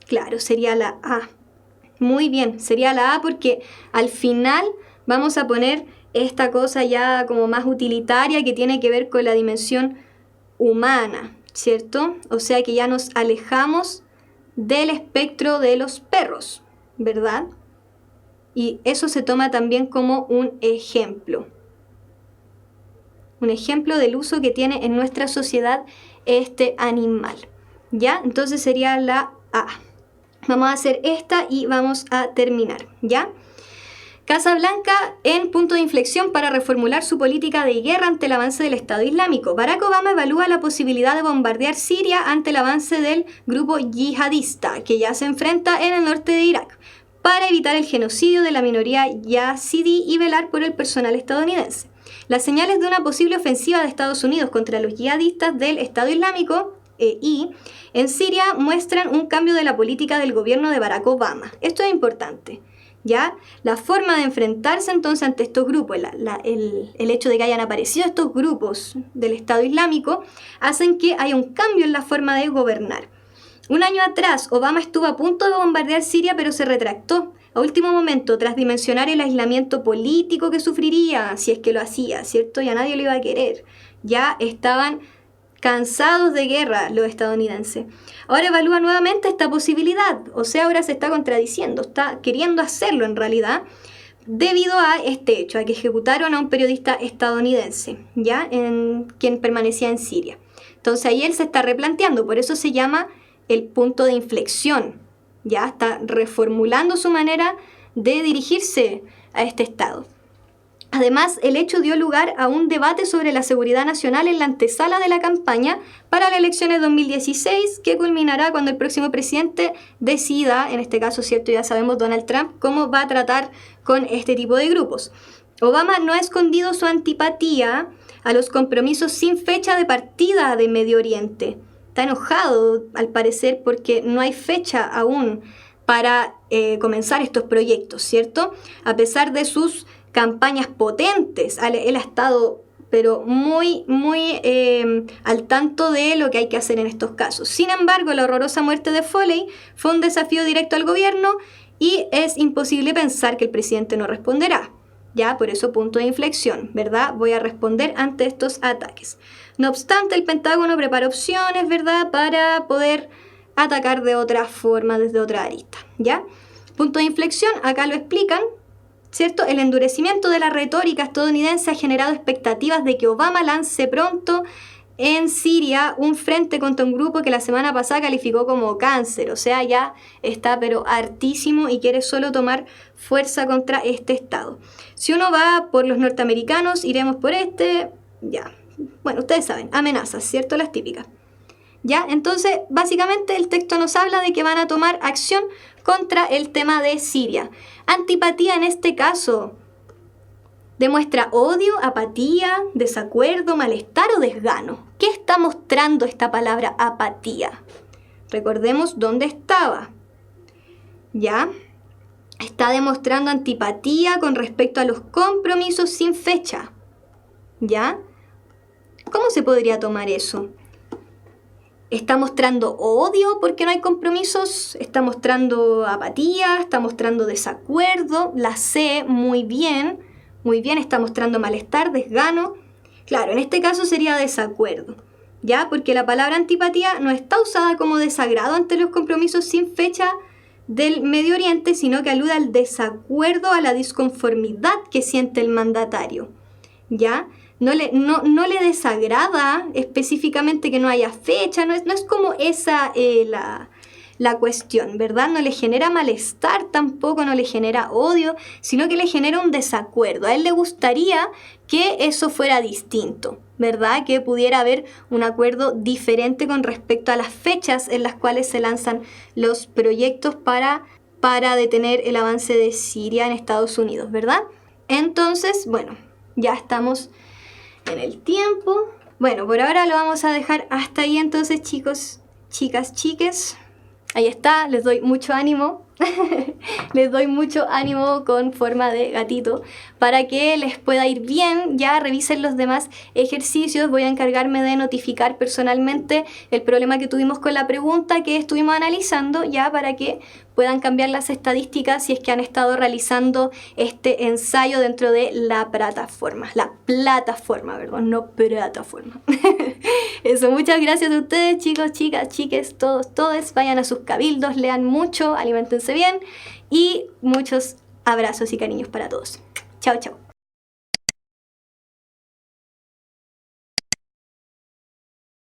Claro, sería la A. Muy bien, sería la A porque al final vamos a poner esta cosa ya como más utilitaria que tiene que ver con la dimensión humana, ¿cierto? O sea que ya nos alejamos del espectro de los perros, ¿verdad? Y eso se toma también como un ejemplo del uso que tiene en nuestra sociedad este animal, ¿ya? Entonces sería la A. Vamos a hacer esta y vamos a terminar, ¿ya? Casa Blanca en punto de inflexión para reformular su política de guerra ante el avance del Estado Islámico. Barack Obama evalúa la posibilidad de bombardear Siria ante el avance del grupo yihadista que ya se enfrenta en el norte de Irak para evitar el genocidio de la minoría yazidí y velar por el personal estadounidense. Las señales de una posible ofensiva de Estados Unidos contra los yihadistas del Estado Islámico en Siria muestran un cambio de la política del gobierno de Barack Obama. Esto es importante, ¿ya? La forma de enfrentarse entonces ante estos grupos, el hecho de que hayan aparecido estos grupos del Estado Islámico, hacen que haya un cambio en la forma de gobernar. Un año atrás, Obama estuvo a punto de bombardear Siria, pero se retractó a último momento tras dimensionar el aislamiento político que sufriría si es que lo hacía, ¿cierto? Ya nadie lo iba a querer. Ya estaban cansados de guerra los estadounidenses. Ahora evalúa nuevamente esta posibilidad, o sea, ahora se está contradiciendo, está queriendo hacerlo en realidad, debido a este hecho, a que ejecutaron a un periodista estadounidense, ¿ya? Quien permanecía en Siria. Entonces ahí él se está replanteando, por eso se llama el punto de inflexión, ya está reformulando su manera de dirigirse a este estado. Además, el hecho dio lugar a un debate sobre la seguridad nacional en la antesala de la campaña para las elecciones 2016, que culminará cuando el próximo presidente decida, en este caso, cierto, ya sabemos, Donald Trump, cómo va a tratar con este tipo de grupos. Obama no ha escondido su antipatía a los compromisos sin fecha de partida de Medio Oriente. Está enojado, al parecer, porque no hay fecha aún para comenzar estos proyectos, ¿cierto? A pesar de sus campañas potentes, él ha estado pero muy al tanto de lo que hay que hacer en estos casos. Sin embargo, la horrorosa muerte de Foley fue un desafío directo al gobierno y es imposible pensar que el presidente no responderá. Ya, por eso punto de inflexión, ¿verdad? Voy a responder ante estos ataques. No obstante, el Pentágono prepara opciones, ¿verdad?, para poder atacar de otra forma, desde otra arista, ¿ya? Punto de inflexión, acá lo explican, ¿cierto? El endurecimiento de la retórica estadounidense ha generado expectativas de que Obama lance pronto en Siria un frente contra un grupo que la semana pasada calificó como cáncer. O sea, ya está pero hartísimo y quiere solo tomar fuerza contra este estado. Si uno va por los norteamericanos, iremos por ya. Bueno, ustedes saben, amenazas, ¿cierto? Las típicas. ¿Ya? Entonces, básicamente el texto nos habla de que van a tomar acción contra el tema de Siria. Antipatía en este caso demuestra odio, apatía, desacuerdo, malestar o desgano. ¿Qué está mostrando esta palabra apatía? Recordemos dónde estaba. ¿Ya? Está demostrando antipatía con respecto a los compromisos sin fecha. ¿Ya? ¿Cómo se podría tomar eso? ¿Está mostrando odio porque no hay compromisos? ¿Está mostrando apatía? ¿Está mostrando desacuerdo? La sé muy bien, está mostrando malestar, desgano. Claro, en este caso sería desacuerdo, ¿ya? Porque la palabra antipatía no está usada como desagrado ante los compromisos sin fecha del Medio Oriente, sino que alude al desacuerdo, a la disconformidad que siente el mandatario, ¿ya? No le desagrada específicamente que no haya fecha, no es como esa la cuestión, ¿verdad? No le genera malestar tampoco, no le genera odio, sino que le genera un desacuerdo. A él le gustaría que eso fuera distinto, ¿verdad? Que pudiera haber un acuerdo diferente con respecto a las fechas en las cuales se lanzan los proyectos para detener el avance de Siria en Estados Unidos, ¿verdad? Entonces, bueno, ya estamos en el tiempo. Bueno, por ahora lo vamos a dejar hasta ahí entonces, chicos, chicas, chiques. Ahí está, les doy mucho ánimo Les doy mucho ánimo con forma de gatito para que les pueda ir bien. Ya revisen los demás ejercicios. Voy a encargarme de notificar personalmente el problema que tuvimos con la pregunta que estuvimos analizando, ya para que puedan cambiar las estadísticas si es que han estado realizando este ensayo dentro de la plataforma. La plataforma, perdón, no plataforma. Eso, muchas gracias a ustedes, chicos, chicas, chiques, todos, todes. Vayan a sus cabildos, lean mucho, aliméntense bien y muchos abrazos y cariños para todos. Chao, chao.